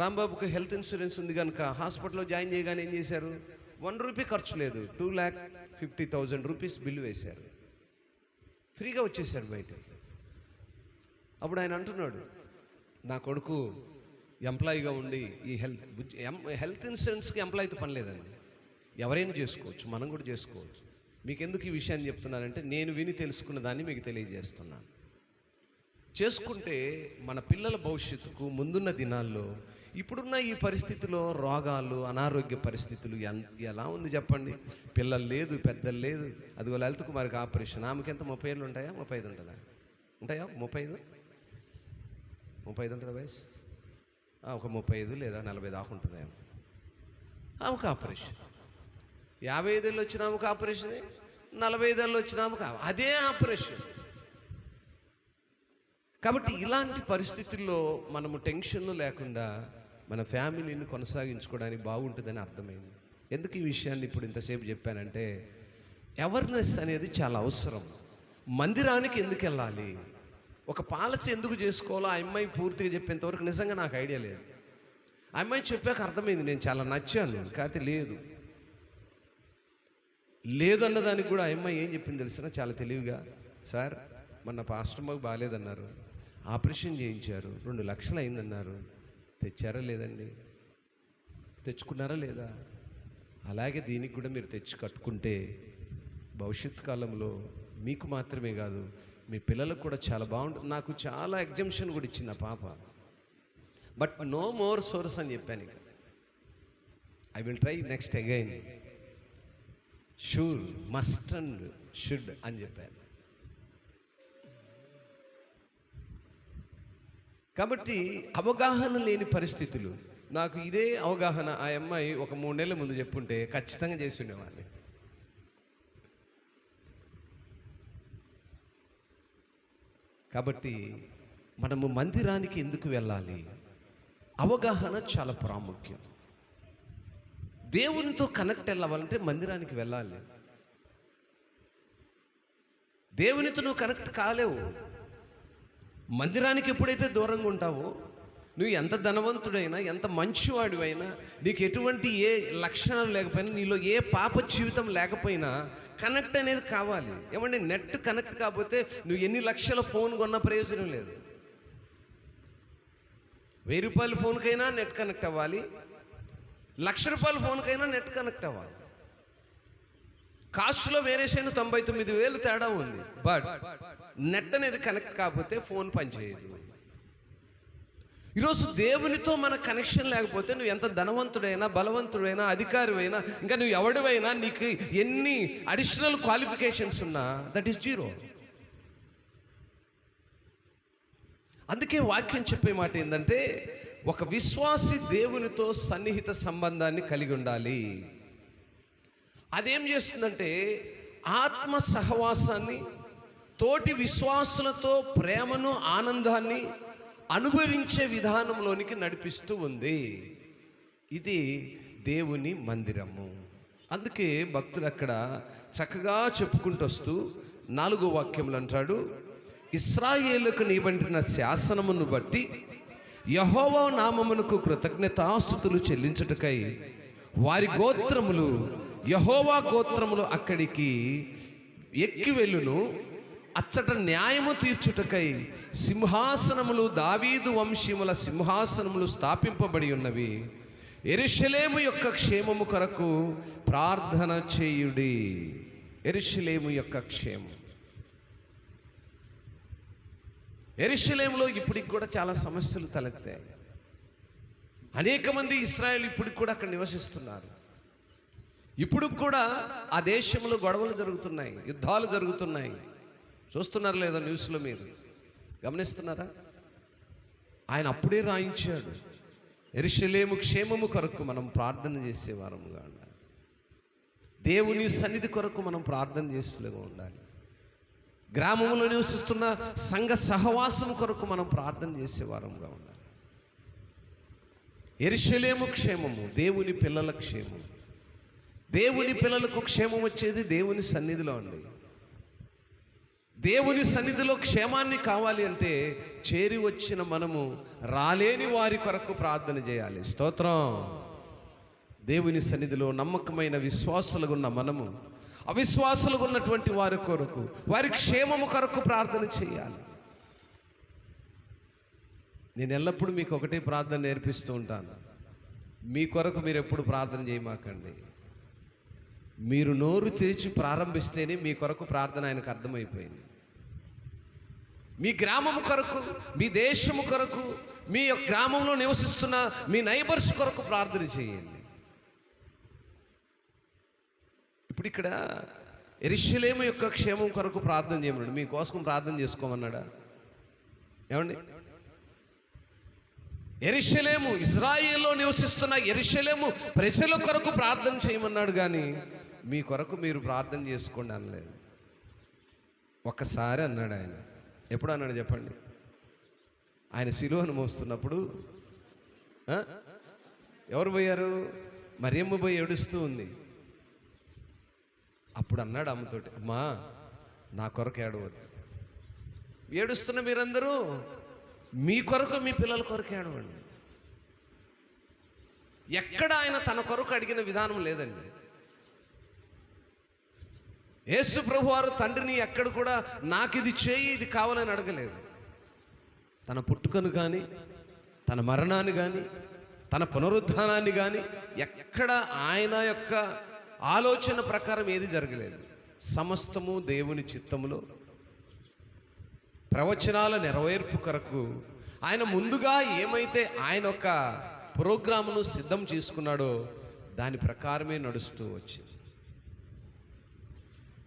రాంబాబుకి హెల్త్ ఇన్సూరెన్స్ ఉంది కనుక హాస్పిటల్లో జాయిన్ చేయగానే ఏం చేశారు, 1 రూపీ ఖర్చు లేదు, 2,50,000 రూపీస్ బిల్లు వేశారు, ఫ్రీగా వచ్చేసాడు బయట. అప్పుడు ఆయన అంటున్నాడు, నా కొడుకు ఎంప్లాయీగా ఉండి ఈ హెల్త్ ఇన్సూరెన్స్కి ఎంప్లాయీతో పని లేదండి, ఎవరైనా చేసుకోవచ్చు, మనం కూడా చేసుకోవచ్చు. మీకు ఎందుకు ఈ విషయాన్ని చెప్తున్నానంటే, నేను విని తెలుసుకున్న దాన్ని మీకు తెలియజేస్తున్నాను. చేసుకుంటే మన పిల్లల భవిష్యత్తుకు ముందున్న దినాల్లో, ఇప్పుడున్న ఈ పరిస్థితిలో రోగాలు, అనారోగ్య పరిస్థితులు ఎలా ఉంది చెప్పండి. పిల్లలు లేదు, పెద్దలు లేదు. అది లలిత కుమార్కి ఆపరేషన్, ఆమెకి ఎంత 30 ఏళ్ళు ఉంటాయా, 35 ఉంటుందా, ఉంటాయా 35 ఉంటుందా వయసు? ఒక 35 లేదా 40 దాకా ఉంటుందా ఆమెకు ఆపరేషన్. 55 ఏళ్ళు వచ్చిన ఆమెకు ఆపరేషనే, 45 ఏళ్ళు వచ్చిన ఆమెకు అదే ఆపరేషన్. కాబట్టి ఇలాంటి పరిస్థితుల్లో మనము టెన్షన్ లేకుండా మన ఫ్యామిలీని కొనసాగించుకోవడానికి బాగుంటుందని అర్థమైంది. ఎందుకు ఈ విషయాన్ని ఇప్పుడు ఇంతసేపు చెప్పానంటే, అవేర్నెస్ అనేది చాలా అవసరం. మందిరానికి ఎందుకు వెళ్ళాలి, ఒక పాలసీ ఎందుకు చేసుకోవాలో ఆ అమ్మాయి పూర్తిగా చెప్పేంతవరకు నిజంగా నాకు ఐడియా లేదు. ఆ అమ్మాయి చెప్పాక అర్థమైంది, నేను చాలా నచ్చాను. కాకపోతే లేదు అన్నదానికి కూడా ఆ అమ్మాయి ఏం చెప్పింది తెలిసిన, చాలా తెలివిగా, సార్ మొన్న పాస్టర్ మాకు బాగాలేదన్నారు, ఆపరేషన్ చేయించారు, 2 లక్షలు అయిందన్నారు, తెచ్చారా లేదండి, తెచ్చుకున్నారా లేదా, అలాగే దీనికి కూడా మీరు తెచ్చి కట్టుకుంటే భవిష్యత్ కాలంలో మీకు మాత్రమే కాదు మీ పిల్లలకు కూడా చాలా బాగుంటుంది. నాకు చాలా ఎగ్జంప్షన్ కూడా ఇచ్చింది ఆ పాప. బట్ నో మోర్ సోర్స్ అని చెప్పాను. ఇక I will try next again, sure, must and should అని చెప్పాను. కాబట్టి అవగాహన లేని పరిస్థితులు, నాకు ఇదే అవగాహన ఆ అమ్మాయి ఒక 3 నెలల ముందు చెప్పుంటే ఖచ్చితంగా చేసి ఉండేవాడిని. కాబట్టి మనము మందిరానికి ఎందుకు వెళ్ళాలి? అవగాహన చాలా ప్రాముఖ్యం. దేవునితో కనెక్ట్ అవ్వాలంటే మందిరానికి వెళ్ళాలి. దేవునితో నువ్వు కనెక్ట్ కాలేవు. మందిరానికి ఎప్పుడైతే దూరంగా ఉంటావో, నువ్వు ఎంత ధనవంతుడైనా, ఎంత మంచివాడివైనా, నీకు ఎటువంటి ఏ లక్షణాలు లేకపోయినా, నీలో ఏ పాప జీవితం లేకపోయినా కనెక్ట్ అనేది కావాలి. ఏమంటే నెట్ కనెక్ట్ కాకపోతే నువ్వు ఎన్ని లక్షల ఫోన్ కొన్న ప్రయోజనం లేదు. 1000 రూపాయల ఫోన్కైనా నెట్ కనెక్ట్ అవ్వాలి, 1,00,000 రూపాయల ఫోన్కైనా నెట్ కనెక్ట్ అవ్వాలి. కాస్ట్లో వేరియేషన్ 99,000 తేడా ఉంది. బట్ నెట్ అనేది కనెక్ట్ కాకపోతే ఫోన్ పనిచేయదు. ఈరోజు దేవునితో మన కనెక్షన్ లేకపోతే నువ్వు ఎంత ధనవంతుడైనా, బలవంతుడైనా, అధికారివైనా, ఇంకా నువ్వు ఎవడివైనా, నీకు ఎన్ని అడిషనల్ క్వాలిఫికేషన్స్ ఉన్నా దట్ ఈస్ జీరో. అందుకే వాక్యం చెప్పే మాట ఏంటంటే, ఒక విశ్వాసి దేవునితో సన్నిహిత సంబంధాన్ని కలిగి ఉండాలి. అదేం చేస్తుందంటే ఆత్మ సహవాసాన్ని, తోటి విశ్వాసులతో ప్రేమను, ఆనందాన్ని అనుభవించే విధానంలోనికి నడిపిస్తూ ఉంది. ఇది దేవుని మందిరము. అందుకే భక్తులు అక్కడ చక్కగా చెప్పుకుంటూ వస్తూ 4వ వాక్యంలో అంటాడు, ఇశ్రాయేలుకు నియబడిన శాసనమును బట్టి యెహోవా నామమునకు కృతజ్ఞతాస్తుతులు చెల్లించుటకై వారి గోత్రములు, యెహోవా గోత్రములు అక్కడికి ఎక్కి వెళ్ళును. అచ్చట న్యాయము తీర్చుటకై సింహాసనములు, దావీదు వంశీముల సింహాసనములు స్థాపింపబడి ఉన్నవి. యెరూషలేము యొక్క క్షేమము కొరకు ప్రార్థన చేయుడి. యెరూషలేము యొక్క క్షేమం. యెరూషలేములో ఇప్పటికి కూడా చాలా సమస్యలు తలెత్తాయి. అనేక మంది ఇశ్రాయేలు ఇప్పటికి కూడా అక్కడ నివసిస్తున్నారు. ఇప్పుడు కూడా ఆ దేశంలో గొడవలు జరుగుతున్నాయి, యుద్ధాలు జరుగుతున్నాయి. చూస్తున్నారు లేదా న్యూస్లో? మీరు గమనిస్తున్నారా? ఆయన అప్పుడే రాయించాడు, యెరూషలేము క్షేమము కొరకు మనం ప్రార్థన చేసేవారముగా ఉండాలి. దేవుని సన్నిధి కొరకు మనం ప్రార్థన చేసేలాగా ఉండాలి. గ్రామంలో నివసిస్తున్న సంఘ సహవాసం కొరకు మనం ప్రార్థన చేసేవారముగా ఉండాలి. యెరూషలేము క్షేమము, దేవుని పిల్లల క్షేమం. దేవుని పిల్లలకు క్షేమం వచ్చేది దేవుని సన్నిధిలో అండి. దేవుని సన్నిధిలో క్షేమాన్ని కావాలి అంటే చేరి వచ్చిన మనము రాలేని వారి కొరకు ప్రార్థన చేయాలి. స్తోత్రం. దేవుని సన్నిధిలో నమ్మకమైన విశ్వాసులుగా ఉన్న మనము అవిశ్వాసులుగా ఉన్నటువంటి వారి కొరకు, వారి క్షేమము కొరకు ప్రార్థన చేయాలి. నేను ఎల్లప్పుడూ మీకు ఒకటే ప్రార్థన నేర్పిస్తూ ఉంటాను, మీ కొరకు మీరు ఎప్పుడు ప్రార్థన చేయమాకండి. మీరు నోరు తెరిచి ప్రారంభిస్తేనే మీ కొరకు ప్రార్థన ఆయనకు అర్థమైపోయింది. మీ గ్రామము కొరకు, మీ దేశము కొరకు, మీ యొక్క గ్రామంలో నివసిస్తున్న మీ నైబర్స్ కొరకు ప్రార్థన చేయండి. ఇప్పుడు ఇక్కడ యెరూషలేము యొక్క క్షేమం కొరకు ప్రార్థన చేయమన్నాడు, మీకోసం ప్రార్థన చేసుకోమన్నాడా? ఏమండి? యెరూషలేము, ఇజ్రాయేల్లో నివసిస్తున్న యెరూషలేము ప్రజల కొరకు ప్రార్థన చేయమన్నాడు, కానీ మీ కొరకు మీరు ప్రార్థన చేసుకోండి అనలేదు. ఒక్కసారి అన్నాడు ఆయన. ఎప్పుడు అన్నాడు చెప్పండి? ఆయన శిలువను మోస్తున్నప్పుడు ఎవరు పోయారు? మరియమ్మ పోయి ఏడుస్తూ ఉంది. అప్పుడు అన్నాడు అమ్మతోటి, అమ్మా నా కొరకు ఏడవద్దు, ఏడుస్తున్న మీరందరూ మీ కొరకు, మీ పిల్లల కొరకు ఏడవండి. ఎక్కడ ఆయన తన కొరకు అడిగిన విధానం లేదండి. యేసు ప్రభువారు తండ్రిని ఎక్కడ కూడా నాకు ఇది చేయి, ఇది కావాలని అడగలేదు. తన పుట్టుకను కానీ, తన మరణాన్ని కానీ, తన పునరుద్ధానాన్ని కానీ ఎక్కడ ఆయన యొక్క ఆలోచన ప్రకారం ఏది జరగలేదు. సమస్తము దేవుని చిత్తములో ప్రవచనాల నెరవేర్పు కొరకు ఆయన ముందుగా ఏమైతే ఆయన యొక్క ప్రోగ్రామును సిద్ధం చేసుకున్నాడో దాని ప్రకారమే నడుస్తూ వచ్చింది.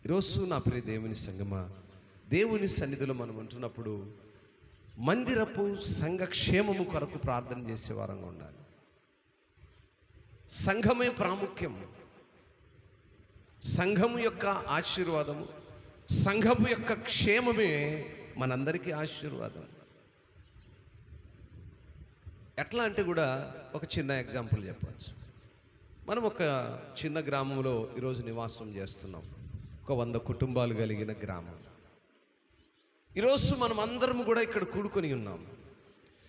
ఈరోజు నా ప్రియ దేవుని సంగమా, దేవుని సన్నిధిలో మనం ఉంటున్నప్పుడు మందిరపు సంఘక్షేమము కొరకు ప్రార్థన చేసే వారంగా ఉండాలి. సంఘమే ప్రాముఖ్యం. సంఘము యొక్క ఆశీర్వాదము, సంఘము యొక్క క్షేమమే మనందరికీ ఆశీర్వాదం. ఎట్లా అంటే కూడా ఒక చిన్న ఎగ్జాంపుల్ చెప్పచ్చు. మనం ఒక చిన్న గ్రామంలో ఈరోజు నివాసం చేస్తున్నాం. ఒక 100 కుటుంబాలు కలిగిన గ్రామం. ఈరోజు మనం అందరం కూడా ఇక్కడ కూడుకొని ఉన్నాం.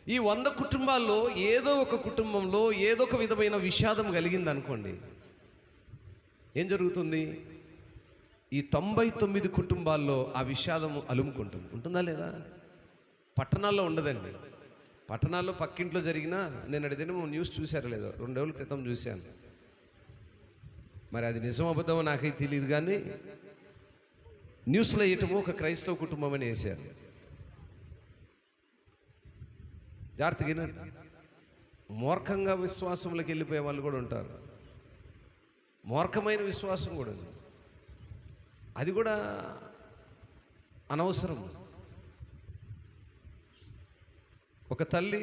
ఈ 100 కుటుంబాల్లో ఏదో ఒక కుటుంబంలో ఏదో ఒక విధమైన విషాదం కలిగింది అనుకోండి, ఏం జరుగుతుంది? ఈ 99 కుటుంబాల్లో ఆ విషాదము అలుముకుంటుంది. ఉంటుందా లేదా? పట్టణాల్లో ఉండదండి. పట్టణాల్లో పక్కింట్లో జరిగినా, నేను అడిగితే న్యూస్ చూశారో లేదో, 2 రోజుల క్రితం చూశాను. మరి అది నిజం అబద్ధమో నాకైతే తెలియదు, కానీ న్యూస్లో వేయటము ఒక క్రైస్తవ కుటుంబం అని వేశారు. జాగ్రత్తగా మూర్ఖంగా విశ్వాసంలోకి వెళ్ళిపోయే వాళ్ళు కూడా ఉంటారు. మూర్ఖమైన విశ్వాసం కూడా ఉంది. అది కూడా అనవసరం. ఒక తల్లి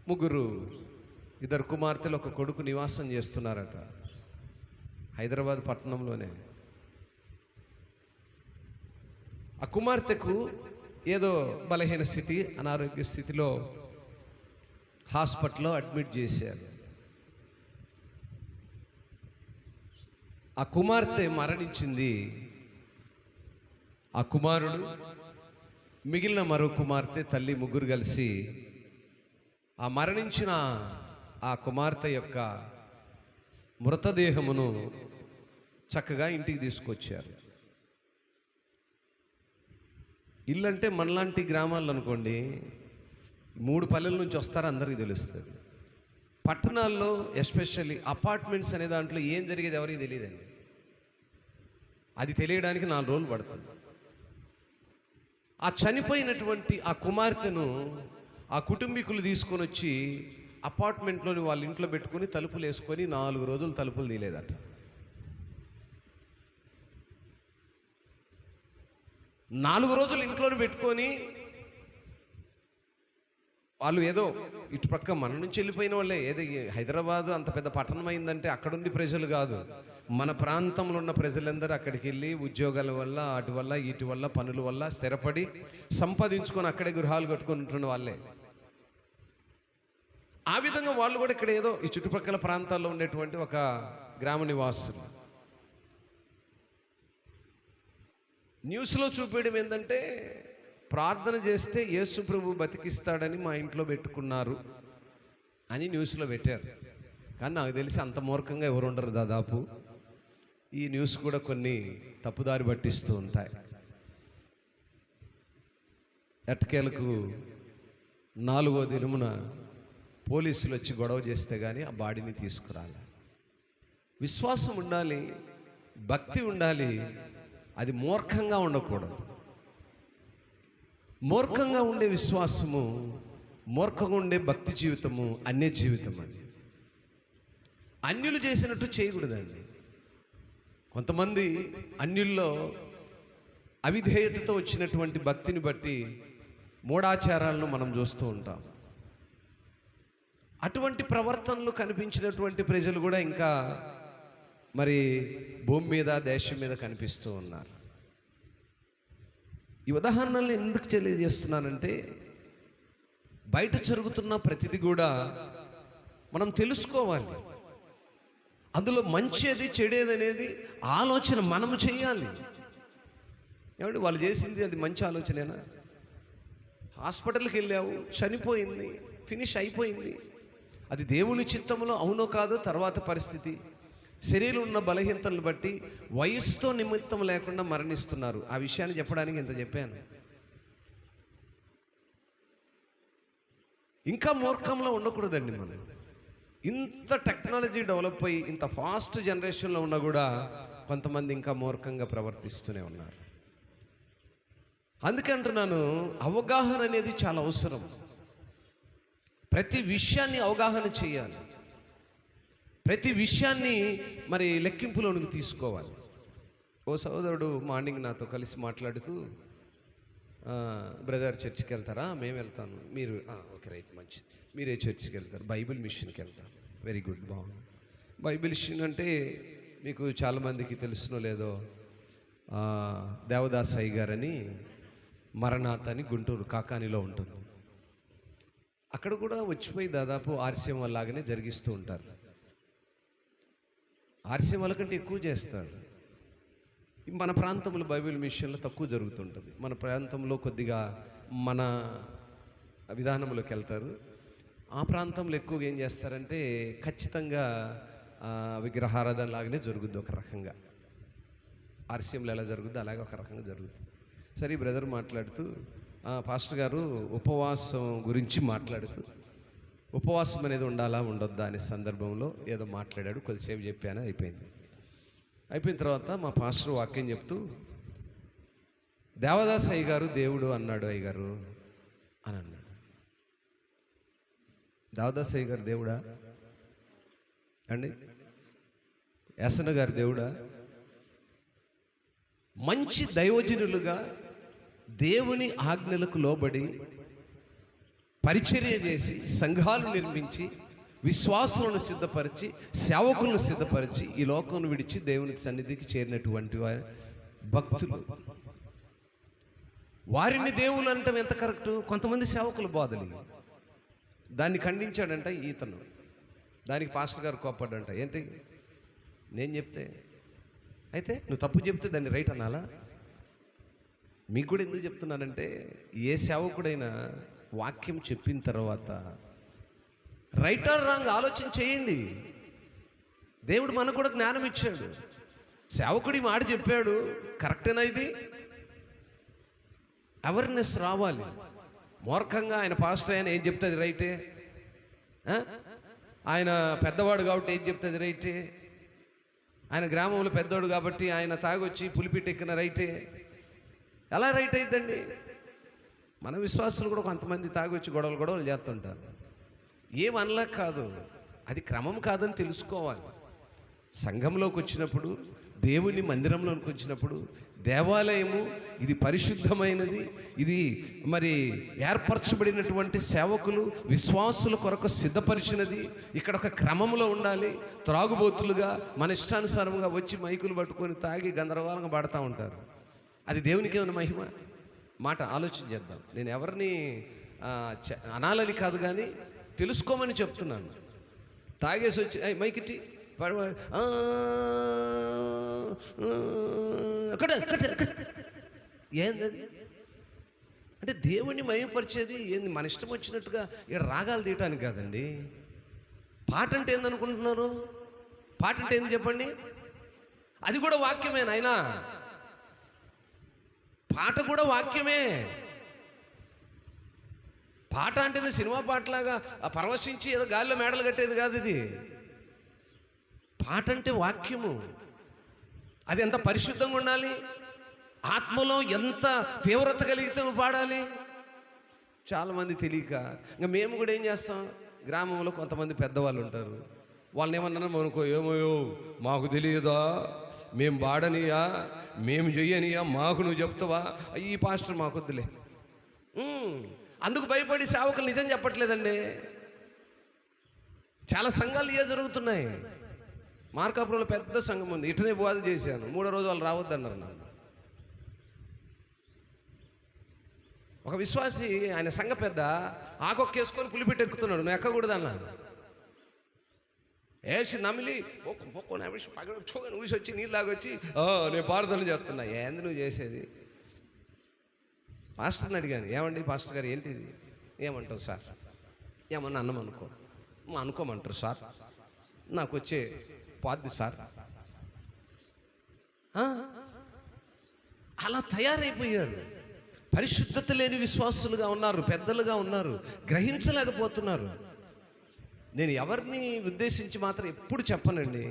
2 కుమార్తెలు, ఒక కొడుకు నివాసం చేస్తున్నారట హైదరాబాద్ పట్టణంలోనే. ఆ కుమార్తెకు ఏదో బలహీన స్థితి, అనారోగ్య స్థితిలో హాస్పిటల్లో అడ్మిట్ చేశారు. ఆ కుమార్తె మరణించింది. ఆ కుమారుడు, మిగిలిన మరో కుమార్తె, తల్లి, 3 కలిసి ఆ మరణించిన ఆ కుమార్తె యొక్క మృతదేహమును చక్కగా ఇంటికి తీసుకొచ్చారు. ఇల్లు అంటే మనలాంటి గ్రామాల్లో అనుకోండి, 3 పల్లెల నుంచి వస్తారో అందరికీ తెలుస్తుంది. పట్టణాల్లో ఎస్పెషల్లీ అపార్ట్మెంట్స్ అనే దాంట్లో ఏం జరిగేది ఎవరికి తెలియదండి. అది తెలియడానికి 4 రోజులు పడుతుంది. ఆ చనిపోయినటువంటి ఆ కుమార్తెను ఆ కుటుంబీకులు తీసుకొని వచ్చి అపార్ట్మెంట్లోని వాళ్ళ ఇంట్లో పెట్టుకొని తలుపులు వేసుకొని 4 రోజులు తలుపులు తీయలేదట. 4 రోజులు ఇంట్లోనే పెట్టుకొని, వాళ్ళు ఏదో ఇటుపక్క మన నుంచి వెళ్ళిపోయిన వాళ్ళే. ఏదో హైదరాబాదు అంత పెద్ద పట్టణం అయిందంటే అక్కడుండి ప్రజలు కాదు, మన ప్రాంతంలో ఉన్న ప్రజలందరూ అక్కడికి వెళ్ళి ఉద్యోగాల వల్ల, అటు వల్ల, ఇటు వల్ల, పనుల వల్ల స్థిరపడి సంపాదించుకొని అక్కడే గృహాలు కట్టుకొని ఉంటున్న వాళ్ళే. ఆ విధంగా వాళ్ళు కూడా ఇక్కడ ఏదో ఈ చుట్టుపక్కల ప్రాంతాల్లో ఉండేటువంటి ఒక గ్రామ నివాసులు. న్యూస్లో చూపించడం ఏంటంటే, ప్రార్థన చేస్తే యేసు ప్రభు బతికిస్తాడని మా ఇంట్లో పెట్టుకున్నారు అని న్యూస్లో పెట్టారు. కానీ నాకు తెలిసి అంత మూర్ఖంగా ఎవరు ఉండరు. దాదాపు ఈ న్యూస్ కూడా కొన్ని తప్పుదారి పట్టిస్తూ ఉంటాయి. ఎట్టకేలకు 4వ దినమున పోలీసులు వచ్చి గొడవ చేస్తే కానీ ఆ బాడీని తీసుకురాలి. విశ్వాసం ఉండాలి, భక్తి ఉండాలి. అది మూర్ఖంగా ఉండకూడదు. మూర్ఖంగా ఉండే విశ్వాసము, మూర్ఖంగా ఉండే భక్తి జీవితము అన్య జీవితం. అది అన్యులు చేసినట్టు చేయకూడదండి. కొంతమంది అన్యుల్లో అవిధేయతతో వచ్చినటువంటి భక్తిని బట్టి మూఢాచారాలను మనం చూస్తూ ఉంటాం. అటువంటి ప్రవర్తనలు కనిపించినటువంటి ప్రజలు కూడా ఇంకా మరి భూమి మీద, దేశం మీద కనిపిస్తూ ఉన్నారు. ఈ ఉదాహరణలు ఎందుకు తెలియజేస్తున్నానంటే, బయట జరుగుతున్న ప్రతిదీ కూడా మనం తెలుసుకోవాలి. అందులో మంచిది చెడేది అనేది ఆలోచన మనము చేయాలి. ఏమంటే వాళ్ళు చేసింది అది మంచి ఆలోచనేనా? హాస్పిటల్కి వెళ్ళావు, చనిపోయింది, ఫినిష్ అయిపోయింది. అది దేవుని చిత్తంలో అవునో కాదో తర్వాత పరిస్థితి. శరీరంలో ఉన్న బలహీనతలను బట్టి వయసుతో నిమిత్తం లేకుండా మరణిస్తున్నారు. ఆ విషయాన్ని చెప్పడానికి ఇంత చెప్పాను. ఇంకా మూర్ఖంలో ఉండకూడదండి. మనం ఇంత టెక్నాలజీ డెవలప్ అయ్యి ఇంత ఫాస్ట్ జనరేషన్లో ఉన్నా కూడా కొంతమంది ఇంకా మూర్ఖంగా ప్రవర్తిస్తూనే ఉన్నారు. అందుకే అంటున్నాను, అవగాహన అనేది చాలా అవసరం. ప్రతి విషయాన్ని అవగాహన చేయాలి. ప్రతి విషయాన్ని మరి లెక్కింపులోనికి తీసుకోవాలి. ఓ సహోదరుడు మార్నింగ్ నాతో కలిసి మాట్లాడుతూ, బ్రదర్ చర్చికి వెళ్తారా? మేము వెళ్తాను. మీరు ఓకే, రైట్, మంచిది. మీరే చర్చికి వెళ్తారు? బైబిల్ మిషన్కి వెళ్తాను. వెరీ గుడ్, బాగుంది. బైబిల్ మిషన్ అంటే మీకు చాలామందికి తెలుసునో లేదో, దేవదాస్ అయ్య గారని మరణాత అని గుంటూరు కాకానిలో ఉంటుంది. అక్కడ కూడా వచ్చిపోయి దాదాపు ఆర్సీఎం లాగానే జరిగిస్తూ ఉంటారు. ఆర్సీఎం వాళ్ళ కంటే ఎక్కువ చేస్తారు. మన ప్రాంతంలో బైబిల్ మిషన్లో తక్కువ జరుగుతుంటుంది. మన ప్రాంతంలో కొద్దిగా మన విధానంలోకి వెళ్తారు. ఆ ప్రాంతంలో ఎక్కువగా ఏం చేస్తారంటే ఖచ్చితంగా విగ్రహారాధన లాగానే జరుగుద్ది. ఒక రకంగా ఆర్సీఎంలో ఎలా జరుగుద్దో అలాగే ఒక రకంగా జరుగుతుంది. సరే, ఈ బ్రదర్ మాట్లాడుతూ, పాస్టర్ గారు ఉపవాసం గురించి మాట్లాడుతూ, ఉపవాసం అనేది ఉండాలా ఉండొద్దా అనే సందర్భంలో ఏదో మాట్లాడాడు. కొద్దిసేపు చెప్పాను, అయిపోయిన తర్వాత మా పాస్టర్ వాక్యం చెప్తూ, దేవదాస్ అయ్య గారు దేవుడు అన్నాడు అయ్య గారు అని అన్నాడు. దేవదాస్ అయ్య గారు దేవుడా అండి? యాసన గారు దేవుడా? మంచి దైవజనులుగా దేవుని ఆజ్ఞలకు లోబడి పరిచర్య చేసి సంఘాలు నిర్మించి విశ్వాసులను సిద్ధపరిచి సేవకులను సిద్ధపరిచి ఈ లోకం విడిచి దేవుని సన్నిధికి చేరినటువంటి భక్తులు, వారిని దేవుళ్ళు అంటాం ఎంత కరెక్టు? కొంతమంది సేవకులు బోధలి దాన్ని ఖండించాడంట ఈతను. దానికి పాస్టర్ గారు కోప్పడ్డంట. ఏంటి నేను చెప్తే? అయితే నువ్వు తప్పు చెప్తే దాన్ని రైట్ అనాలా? మీకు కూడా ఎందుకు చెప్తున్నానంటే, ఏ సేవకుడైనా వాక్యం చెప్పిన తర్వాత రైట్ ఆర్ రాంగ్ ఆలోచన చేయండి. దేవుడు మనకు కూడా జ్ఞానం ఇచ్చాడు. సేవకుడి మాట చెప్పాడు, కరెక్టేనా? ఇది అవేర్నెస్ రావాలి. మూర్ఖంగా ఆయన పాస్టర్ ఆయన ఏం చెప్తుంది రైటే, ఆయన పెద్దవాడు కాబట్టి ఏం చెప్తుంది రైటే, ఆయన గ్రామంలో పెద్దవాడు కాబట్టి ఆయన తాగొచ్చి పులిపిట్ ఎక్కిన రైటే. ఎలా రైట్ అయిద్దండి? మన విశ్వాసులు కూడా కొంతమంది తాగొచ్చి గొడవలు చేస్తుంటారు. ఏమనలా కాదు, అది క్రమం కాదని తెలుసుకోవాలి. సంఘంలోకి వచ్చినప్పుడు, దేవుని మందిరంలోకి వచ్చినప్పుడు, దేవాలయము ఇది పరిశుద్ధమైనది, ఇది మరి ఏర్పరచబడినటువంటి సేవకులు విశ్వాసుల కొరకు సిద్ధపరిచినది. ఇక్కడ ఒక క్రమంలో ఉండాలి. త్రాగుబోతులుగా మన ఇష్టానుసారంగా వచ్చి మైకులు పట్టుకొని తాగి గందరగోళంగా పడతా ఉంటారు. అది దేవునికి ఏమైనా మహిమ? మాట ఆలోచన చేద్దాం. నేను ఎవరిని అనాలని కాదు, కానీ తెలుసుకోమని చెప్తున్నాను. తాగేసి వచ్చి మైకిట్టి ఏంది అంటే దేవుణ్ణి మయపరిచేది ఏంది? మన ఇష్టం వచ్చినట్టుగా ఇక్కడ రాగాలు తీయటానికి కాదండి. పాట అంటే ఏందనుకుంటున్నారు? పాట అంటే ఏంది చెప్పండి? అది కూడా వాక్యమే నాయనా. పాట కూడా వాక్యమే. పాట అంటే సినిమా పాటలాగా పరవశించి ఏదో గాలిలో మేడలు కట్టేది కాదు. ఇది పాట అంటే వాక్యము. అది ఎంత పరిశుద్ధంగా ఉండాలి, ఆత్మలో ఎంత తీవ్రత కలిగితే నువ్వు పాడాలి. చాలామంది తెలియక ఇంకా మేము కూడా ఏం చేస్తాం, గ్రామంలో కొంతమంది పెద్దవాళ్ళు ఉంటారు, వాళ్ళని ఏమన్నా మనకో ఏమోయో మాకు తెలియదా, మేము పాడనియా, మేము చెయ్యనియా, మాకు నువ్వు చెప్తావా, ఈ పాస్టర్ మాకు వద్దులే. అందుకు భయపడి సేవకులు నిజం చెప్పట్లేదండి. చాలా సంఘాలు ఇవే జరుగుతున్నాయి. మార్కాపురంలో పెద్ద సంఘం ఉంది, ఇటనే బోధ చేశాను. 3వ రోజు వాళ్ళు రావద్దన్నారు నన్ను. ఒక విశ్వాసి ఆయన సంఘ పెద్ద ఆకొక్కేసుకొని పులిపెట్టి ఎక్కుతున్నాడు. నువ్వు ఎక్కకూడదన్నా. వేసి నమిలి ఊసి వచ్చి నీళ్ళు లాగొచ్చి నేను ప్రార్థన చేస్తున్నా. ఏంది నువ్వు చేసేది? పాస్టర్ని అడిగాను, ఏమండి పాస్టర్ గారు ఏంటిది? ఏమంటావు సార్? ఏమన్నా అన్నం అనుకోమంటారు సార్, నాకు వచ్చే పాద్ది సార్. అలా తయారైపోయారు. పరిశుద్ధత లేని విశ్వాసులుగా ఉన్నారు, పెద్దలుగా ఉన్నారు, గ్రహించలేకపోతున్నారు. నేను ఎవరిని ఉద్దేశించి మాత్రం ఎప్పుడు చెప్పనండి.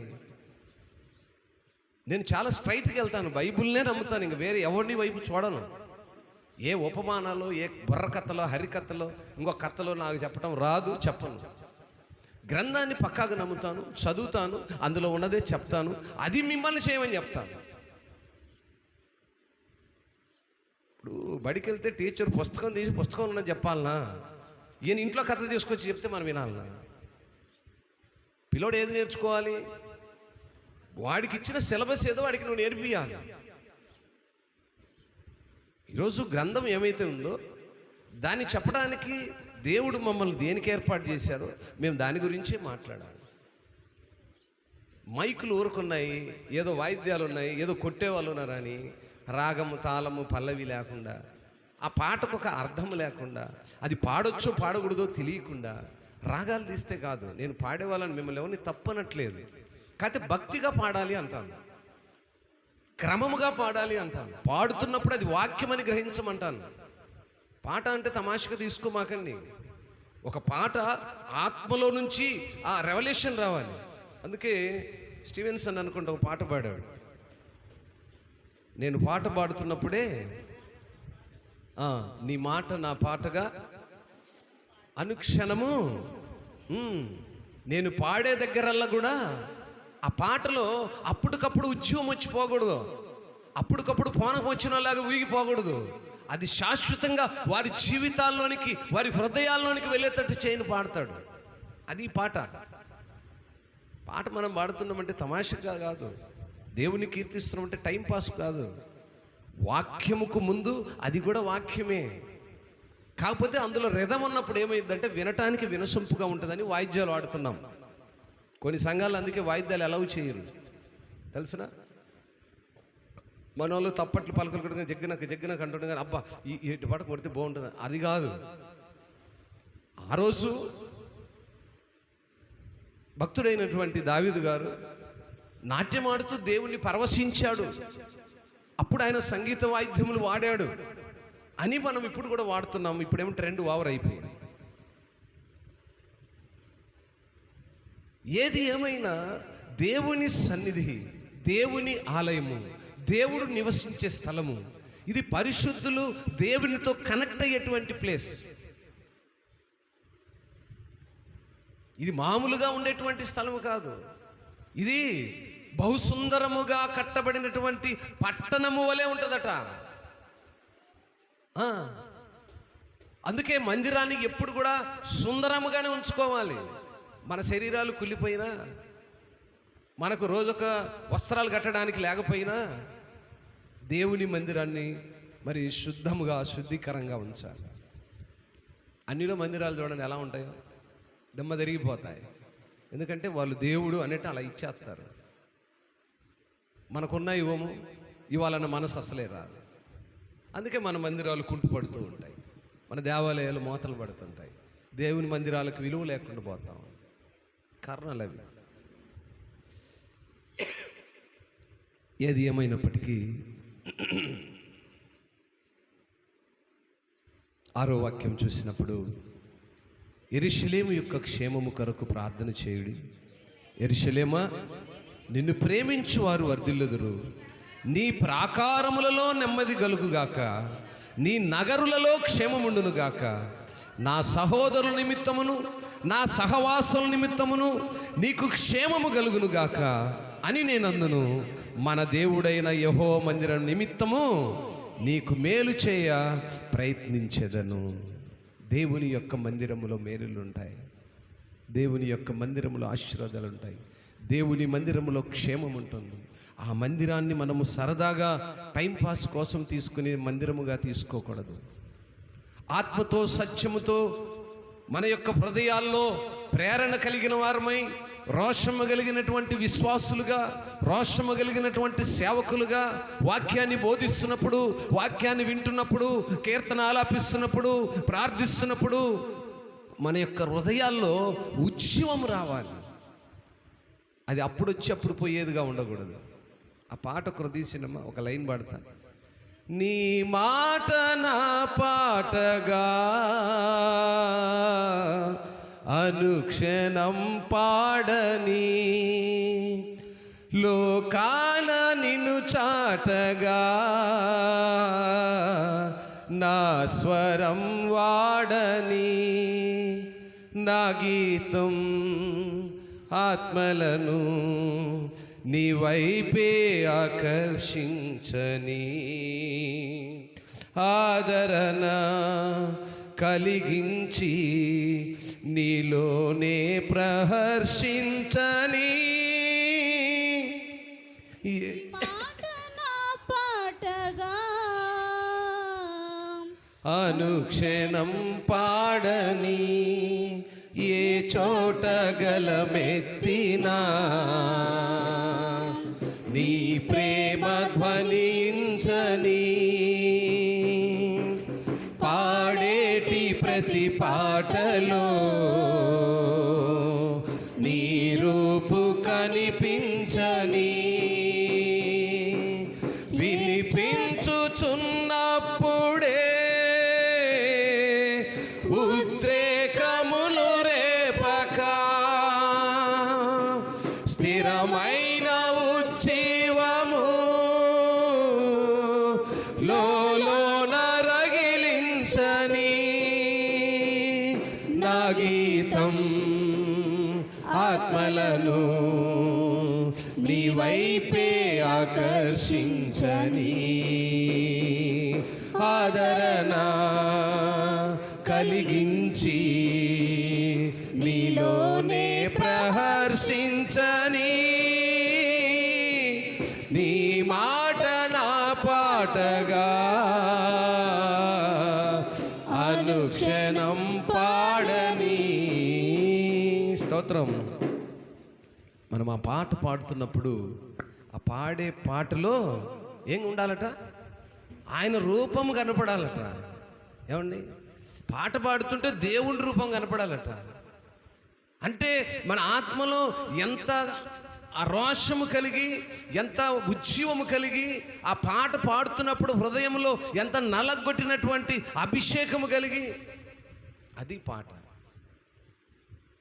నేను చాలా స్ట్రైట్కి వెళ్తాను, బైబిల్నే నమ్ముతాను. ఇంక వేరే ఎవరిని వైపు చూడను. ఏ ఉపమానాలు, ఏ బుర్రకథలో, హరికథలో, ఇంకో కథలో నాకు చెప్పడం రాదు, చెప్పను. గ్రంథాన్ని పక్కాగా నమ్ముతాను, చదువుతాను, అందులో ఉన్నదే చెప్తాను. అది మిమ్మల్ని చేయమని చెప్తాను. ఇప్పుడు బడికి వెళ్తే టీచర్ పుస్తకం తీసి పుస్తకం ఉన్నది చెప్పాలనా, ఈయన ఇంట్లో కథ తీసుకొచ్చి చెప్తే మనం వినాలనా? పిల్లోడు ఏది నేర్చుకోవాలి? వాడికి ఇచ్చిన సిలబస్ ఏదో వాడికి నువ్వు నేర్పియాలి. ఈరోజు గ్రంథం ఏమైతే ఉందో దాన్ని చెప్పడానికి దేవుడు మమ్మల్ని దేనికి ఏర్పాటు చేశాడో మేము దాని గురించే మాట్లాడాలి. మైకులు ఊరుకున్నాయి, ఏదో వాయిద్యాలు ఉన్నాయి, ఏదో కొట్టేవాళ్ళు ఉన్నారని రాగము తాళము పల్లవి లేకుండా, ఆ పాటకు ఒక అర్థం లేకుండా, అది పాడొచ్చో పాడకూడదో తెలియకుండా రాగాలు తీస్తే కాదు. నేను పాడేవాళ్ళని మిమ్మల్ని ఎవరిని తప్పనట్లేదు, కాకపోతే భక్తిగా పాడాలి అంటాను, క్రమముగా పాడాలి అంటాను. పాడుతున్నప్పుడు అది వాక్యమని గ్రహించమంటాను. పాట అంటే తమాషగా తీసుకోమాకండి. ఒక పాట ఆత్మలో నుంచి ఆ రెవల్యూషన్ రావాలి. అందుకే స్టీవెన్సన్ అనుకుంటా ఒక పాట పాడాడు. నేను పాట పాడుతున్నప్పుడే నీ మాట నా పాటగా అనుక్షణము, నేను పాడే దగ్గరల్లా కూడా ఆ పాటలో అప్పటికప్పుడు ఉద్యమం వచ్చిపోకూడదు, అప్పటికప్పుడు పోనం వచ్చినలాగా ఊగిపోకూడదు. అది శాశ్వతంగా వారి జీవితాల్లోనికి, వారి హృదయాల్లోనికి వెళ్ళేటట్టు చేయని పాడతాడు. అది పాట. పాట మనం పాడుతున్నామంటే తమాషగా కాదు, దేవుని కీర్తిస్తున్నామంటే టైంపాస్ కాదు. వాక్యముకు ముందు అది కూడా వాక్యమే. కాకపోతే అందులో రిధం ఉన్నప్పుడు ఏమైందంటే వినటానికి వినసొంపుగా ఉంటుందని వాయిద్యాలు వాడుతున్నాం. కొన్ని సంఘాలు అందుకే వాయిద్యాలు అలౌ చేయరు, తెలుసునా? మన వాళ్ళు తప్పట్లు పలుకులు జగ్గినకు అంటుండే కానీ అబ్బా ఈ పాట కొడితే బాగుంటుంది, అది కాదు. ఆ రోజు భక్తుడైనటువంటి దావీదు గారు నాట్యం ఆడుతూ దేవుణ్ణి పరవశించాడు. అప్పుడు ఆయన సంగీత వాయిద్యములు వాడాడు అని మనం ఇప్పుడు కూడా వాడుతున్నాం. ఇప్పుడేమో ట్రెండ్ ఓవర్ అయిపోయింది. ఏది ఏమైనా దేవుని సన్నిధి, దేవుని ఆలయము, దేవుడు నివసించే స్థలము, ఇది పరిశుద్ధులు దేవునితో కనెక్ట్ అయ్యేటువంటి ప్లేస్. ఇది మామూలుగా ఉండేటువంటి స్థలము కాదు. ఇది బహుసుందరముగా కట్టబడినటువంటి పట్టణము వలె ఉంటుందట. అందుకే మందిరాన్ని ఎప్పుడు కూడా సుందరముగానే ఉంచుకోవాలి. మన శరీరాలు కుళ్ళిపోయినా, మనకు రోజొక వస్త్రాలు కట్టడానికి లేకపోయినా దేవుని మందిరాన్ని మరి శుద్ధముగా, శుద్ధీకరంగా ఉంచాలి. అన్నిలో మందిరాలు చూడండి ఎలా ఉంటాయో, దెమ్మ తిరిగిపోతాయి. ఎందుకంటే వాళ్ళు దేవుడు అనేట్టు అలా ఇచ్చేస్తారు. మనకున్న ఇవ్వము, ఇవ్వాలన్న మనసు అసలే రాదు. అందుకే మన మందిరాలు కుంటుపడుతూ ఉంటాయి, మన దేవాలయాలు మోతలు పడుతుంటాయి, దేవుని మందిరాలకు విలువ లేకుండా పోతాం. కారణాలు అవి. ఏది ఏమైనప్పటికీ 6వ వాక్యం చూసినప్పుడు, యెరూషలేము యొక్క క్షేమము కొరకు ప్రార్థన చేయుడి. యెరూషలేమా, నిన్ను ప్రేమించు వారు వర్ధిల్లుదురు. నీ ప్రాకారములలో నెమ్మది కలుగుగాక, నీ నగరులలో క్షేమముండునుగాక. నా సహోదరుల నిమిత్తమును, నా సహవాసుల నిమిత్తమును నీకు క్షేమము కలుగునుగాక అని నేనందును. మన దేవుడైన యెహోవా మందిరం నిమిత్తము నీకు మేలు చేయ ప్రయత్నించెదను. దేవుని యొక్క మందిరములో మేలులు ఉంటాయి, దేవుని యొక్క మందిరములో ఆశీర్వాదాలు ఉంటాయి, దేవుని మందిరములో క్షేమం ఉంటుంది. ఆ మందిరాన్ని మనము సరదాగా టైంపాస్ కోసం తీసుకునే మందిరముగా తీసుకోకూడదు. ఆత్మతో, సత్యముతో మన యొక్క హృదయాల్లో ప్రేరణ కలిగిన వారమై, రోషము కలిగినటువంటి విశ్వాసులుగా, రోషము కలిగినటువంటి సేవకులుగా, వాక్యాన్ని బోధిస్తున్నప్పుడు, వాక్యాన్ని వింటున్నప్పుడు, కీర్తన ఆలాపిస్తున్నప్పుడు, ప్రార్థిస్తున్నప్పుడు మన యొక్క హృదయాల్లో ఉద్యమం రావాలి. అది అప్పుడు వచ్చి అప్పుడు పోయేదిగా ఉండకూడదు. ఆ పాట కృతీసినమ్మా ఒక లైన్ పాడతా. నీ మాట నా పాటగా అనుక్షణం పాడని, లోకాన నిన్ను చాటగా నా స్వరం వాడని, నా గీతం ఆత్మలను నీ వైపే ఆకర్షించని, ఆదరణ కలిగించి నీలోనే ప్రహర్షించని పాటగా అనుక్షణం పాడని ఏ చోట గలమెత్తినా నీ ప్రేమ ధ్వనించని పాడేటి ప్రతి పాటలో నీ రూపు కనిపించని వినిపించుచున్నప్పుడే ఉద్రేకములు రేపక స్థిరమైన ఉజ్జీవము లోన రగిలించని నా గీతం ఆత్మలను నీ వైపే ఆకర్షించని ఆదరణ కలిగించి నీలోనే ప్రహర్షించని నీ మాట నా పాటగా అనుక్షణం పాడని. స్తోత్రం. మనం ఆ పాట పాడుతున్నప్పుడు ఆ పాడే పాటలో ఏం ఉండాలట? ఆయన రూపం కనపడాలట. ఏమండి, పాట పాడుతుంటే దేవుని రూపం కనపడాలట. అంటే మన ఆత్మలో ఎంత ఆ రోషము కలిగి, ఎంత ఉజ్జీవము కలిగి, ఆ పాట పాడుతున్నప్పుడు హృదయంలో ఎంత నలగొట్టినటువంటి అభిషేకము కలిగి, అది పాట.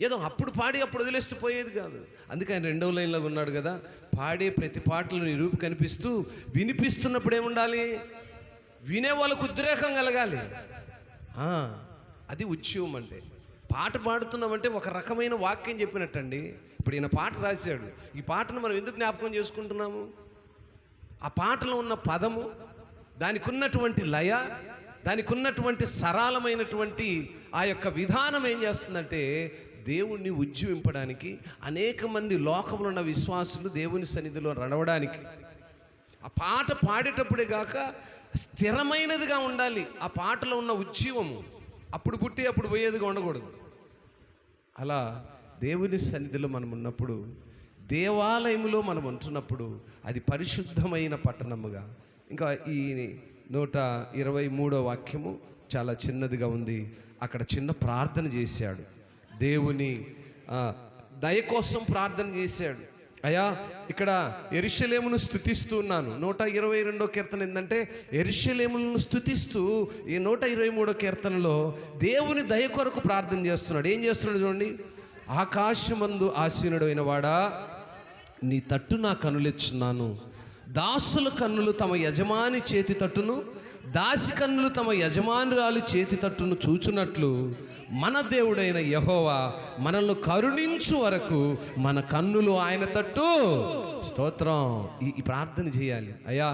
ఏదో అప్పుడు పాడి అప్పుడు వదిలేస్తూ పోయేది కాదు. అందుకే ఆయన 2వ లైన్లో ఉన్నాడు కదా, పాడే ప్రతి పాటలు నీ రూపు కనిపిస్తూ వినిపిస్తున్నప్పుడు ఏముండాలి? వినే వాళ్ళకు ఉద్రేకం కలగాలి. అది ఉజ్జీవం అంటే. పాట పాడుతున్నామంటే ఒక రకమైన వాక్యం చెప్పినట్టండి. ఇప్పుడు ఈయన పాట రాశాడు. ఈ పాటను మనం ఎందుకు జ్ఞాపకం చేసుకుంటున్నాము? ఆ పాటలో ఉన్న పదము, దానికి ఉన్నటువంటి లయ, దానికి ఉన్నటువంటి సరళమైనటువంటి ఆ యొక్క విధానం ఏం చేస్తుందంటే దేవుణ్ణి ఉజ్జీవింపడానికి, అనేక మంది లోకంలో ఉన్న విశ్వాసులు దేవుని సన్నిధిలో నడవడానికి ఆ పాట పాడేటప్పుడే గాక స్థిరమైనదిగా ఉండాలి. ఆ పాటలో ఉన్న ఉజ్జీవము అప్పుడు పుట్టి అప్పుడు పోయేదిగా ఉండకూడదు. అలా దేవుని సన్నిధిలో మనం ఉన్నప్పుడు, దేవాలయంలో మనం ఉంటున్నప్పుడు అది పరిశుద్ధమైన పట్టణముగా. ఇంకా ఈ 123వ వాక్యము చాలా చిన్నదిగా ఉంది. అక్కడ చిన్న ప్రార్థన చేశాడు. దేవుని దయ కోసం ప్రార్థన చేశాడు. అయ్యా, ఇక్కడ యెరూషలేమును స్తుతిస్తూ ఉన్నాను. 122వ కీర్తన ఏంటంటే యెరూషలేమును స్తుతిస్తూ ఈ 123వ కీర్తనలో దేవుని దయ కొరకు ప్రార్థన చేస్తున్నాడు. ఏం చేస్తున్నాడు చూడండి. ఆకాశమందు ఆసీనుడైన వాడా, నీ తట్టు నా కన్నులెచ్చున్నాను. దాసుల కన్నులు తమ యజమాని చేతి తట్టును, దాసి కన్నులు తమ యజమానురాలు చేతి తట్టును చూచున్నట్లు మన దేవుడైన యెహోవా మనల్ని కరుణించు వరకు మన కన్నులు ఆయన తట్టు. స్తోత్రం. ఈ ప్రార్థన చేయాలి. అయ్యా,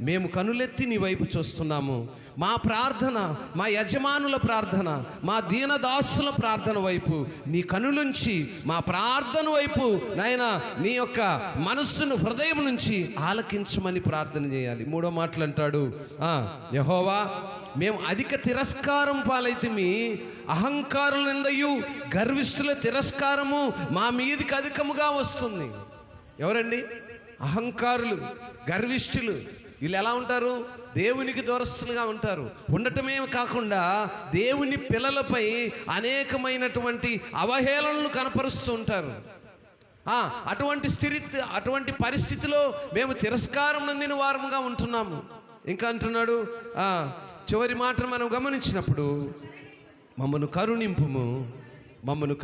మేము కనులెత్తి నీ వైపు చూస్తున్నాము. మా ప్రార్థన, మా యజమానుల ప్రార్థన, మా దీనదాసుల ప్రార్థన వైపు నీ కనులుంచి మా ప్రార్థన వైపు నాయన నీ యొక్క మనస్సును హృదయం నుంచి ఆలకించమని ప్రార్థన చేయాలి. 3వ మాటలు అంటాడు, యెహోవా, మేము అధిక తిరస్కారం పాలైతిమి, అహంకారులందయు గర్విష్ఠుల తిరస్కారము మా మీదికి అధికముగా వస్తుంది. ఎవరండి? అహంకారులు, గర్విష్ఠులు. వీళ్ళు ఎలా ఉంటారు? దేవునికి దూరస్తులుగా ఉంటారు. ఉండటమే కాకుండా దేవుని పిల్లలపై అనేకమైనటువంటి అవహేళనలు కనపరుస్తూ ఉంటారు. అటువంటి పరిస్థితిలో మేము తిరస్కారం నందిన వారముగా ఉంటున్నాము. ఇంకా అంటున్నాడు, చివరి మాటను మనం గమనించినప్పుడు, మమ్మను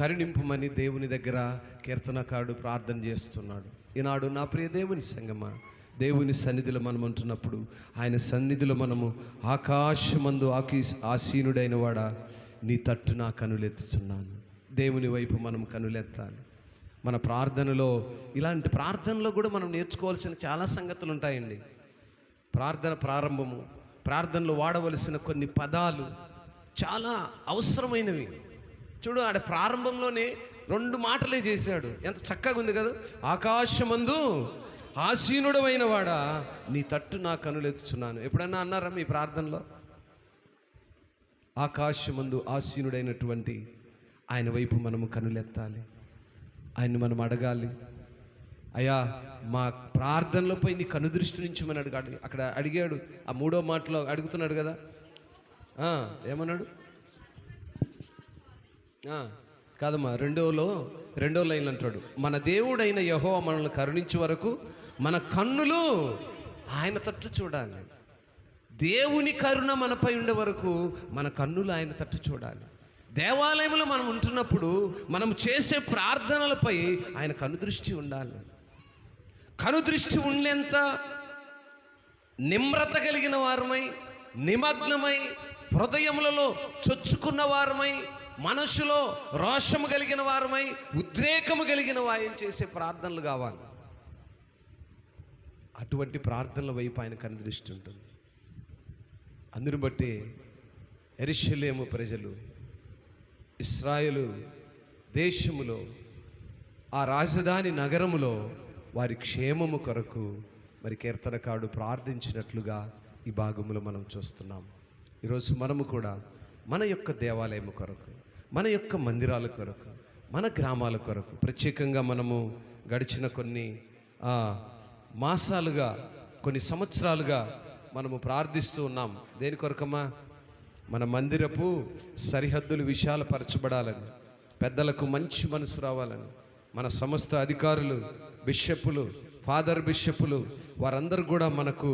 కరుణింపుమని దేవుని దగ్గర కీర్తనకారుడు ప్రార్థన చేస్తున్నాడు. ఈనాడు నా ప్రియ దేవుని సంగమా, దేవుని సన్నిధిలో మనం ఉంటున్నప్పుడు, ఆయన సన్నిధిలో మనము ఆకాశమందు ఆసీనుడైన వాడా, నీ తట్టు నా కనులెత్తుచున్నాను. దేవుని వైపు మనం కనులెత్తాలి. మన ప్రార్థనలో, ఇలాంటి ప్రార్థనలో కూడా మనం నేర్చుకోవాల్సిన చాలా సంగతులు ఉంటాయండి. ప్రార్థన ప్రారంభము ప్రార్థనలో వాడవలసిన కొన్ని పదాలు చాలా అవసరమైనవి. చూడు, ఆడ ప్రారంభంలోనే 2 మాటలే చేశాడు. ఎంత చక్కగా ఉంది కదా. ఆకాశమందు ఆసీనుడమైన వాడా, నీ తట్టు నా కనులెత్తుచున్నాను. ఎప్పుడన్నా అన్నారా మీ ప్రార్థనలో? ఆకాశమందు ఆసీనుడైనటువంటి ఆయన వైపు మనము కనులెత్తాలి, ఆయన్ని మనం అడగాలి. అయ్యా, మా ప్రార్థనలపై నీ కనుదృష్టి నుంచి మనం అడగాలి. అక్కడ అడిగాడు, ఆ 3వ మాటలో అడుగుతున్నాడు కదా. ఏమన్నాడు? కాదమ్మా, రెండో లైన్ అంటాడు, మన దేవుడైన యెహోవా మనల్ని కరుణించే వరకు మన కన్నులు ఆయన తట్టు చూడాలి. దేవుని కరుణ మనపై ఉండే వరకు మన కన్నులు ఆయన తట్టు చూడాలి. దేవాలయంలో మనం ఉంటున్నప్పుడు మనం చేసే ప్రార్థనలపై ఆయన కనుదృష్టి ఉండాలి. కనుదృష్టి ఉండేంత నిమ్రత కలిగిన వారమై, నిమగ్నమై, హృదయములలో చొచ్చుకున్న వారమై, మనసులో రోషము కలిగిన వారమై, ఉద్రేకము కలిగిన వాయం చేసే ప్రార్థనలు కావాలి. అటువంటి ప్రార్థనల వైపు ఆయన కనుదృష్టి ఉంటుంది. అందుని బట్టి యెరూషలేము ప్రజలు, ఇశ్రాయేలు దేశములో, ఆ రాజధాని నగరములో వారి క్షేమము కొరకు మరి కీర్తనకారుడు ప్రార్థించినట్లుగా ఈ భాగములో మనం చూస్తున్నాం. ఈరోజు మనము కూడా మన యొక్క దేవాలయం కొరకు, మన యొక్క మందిరాల కొరకు, మన గ్రామాల కొరకు ప్రత్యేకంగా మనము గడిచిన కొన్ని మాసాలుగా, కొన్ని సంవత్సరాలుగా మనము ప్రార్థిస్తూ ఉన్నాం. దేని కొరకమ్మా? మన మందిరపు సరిహద్దులు విశాలపరచబడాలని, పెద్దలకు మంచి మనసు రావాలని, మన సమస్త అధికారులు, బిషప్పులు, ఫాదర్ బిషప్పులు వారందరూ కూడా మనకు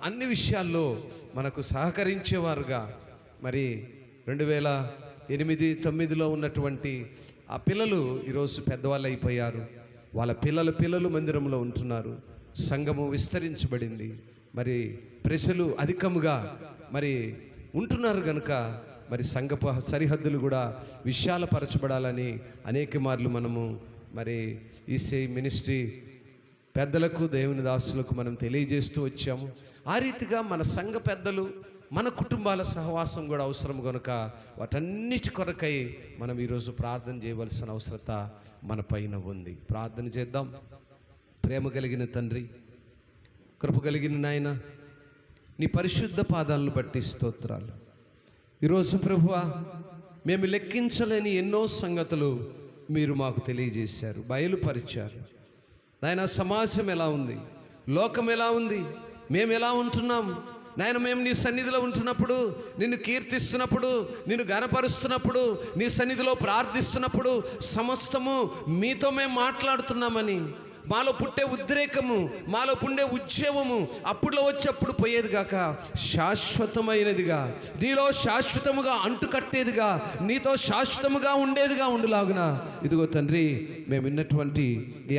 అన్ని విషయాల్లో మనకు సహకరించేవారుగా, మరి 2008-9లో ఉన్నటువంటి ఆ పిల్లలు ఈరోజు పెద్దవాళ్ళు అయిపోయారు. వాళ్ళ పిల్లలు మందిరంలో ఉంటున్నారు. సంఘము విస్తరించబడింది. మరి ప్రజలు అధికముగా మరి ఉంటున్నారు కనుక మరి సంఘపు సరిహద్దులు కూడా విశాలపరచబడాలని అనేక మార్లు మనము మరి ఈసీ మినిస్ట్రీ పెద్దలకు, దేవుని దాసులకు మనం తెలియజేస్తూ వచ్చాము. ఆ రీతిగా మన సంఘ పెద్దలు, మన కుటుంబాల సహవాసం కూడా అవసరం కనుక వాటన్నిటి కొరకై మనం ఈరోజు ప్రార్థన చేయవలసిన అవసరత మన పైన ఉంది. ప్రార్థన చేద్దాం. ప్రేమ కలిగిన తండ్రి, కృప కలిగిన నాయన, నీ పరిశుద్ధ పాదాలను బట్టి స్తోత్రాలు. ఈరోజు ప్రభువా, మేము లెక్కించలేని ఎన్నో సంగతులు మీరు మాకు తెలియజేశారు, బయలుపరిచారు. నాయన, సమాజం ఎలా ఉంది, లోకం ఎలా ఉంది, మేము ఎలా ఉంటున్నాం నాయన. మేము నీ సన్నిధిలో ఉంటున్నప్పుడు, నిన్ను కీర్తిస్తున్నప్పుడు, నిన్ను గణపరుస్తున్నప్పుడు, నీ సన్నిధిలో ప్రార్థిస్తున్నప్పుడు సమస్తము మీతో మేము మాట్లాడుతున్నామని, మాలో పుట్టే ఉద్రేకము, మాలో పుండే ఉద్యమము అప్పుడులో వచ్చేప్పుడు పోయేది గాక శాశ్వతమైనదిగా, నీలో శాశ్వతముగా అంటుకట్టేదిగా, నీతో శాశ్వతముగా ఉండేదిగా ఉండులాగున ఇదిగో తండ్రి, మేము విన్నటువంటి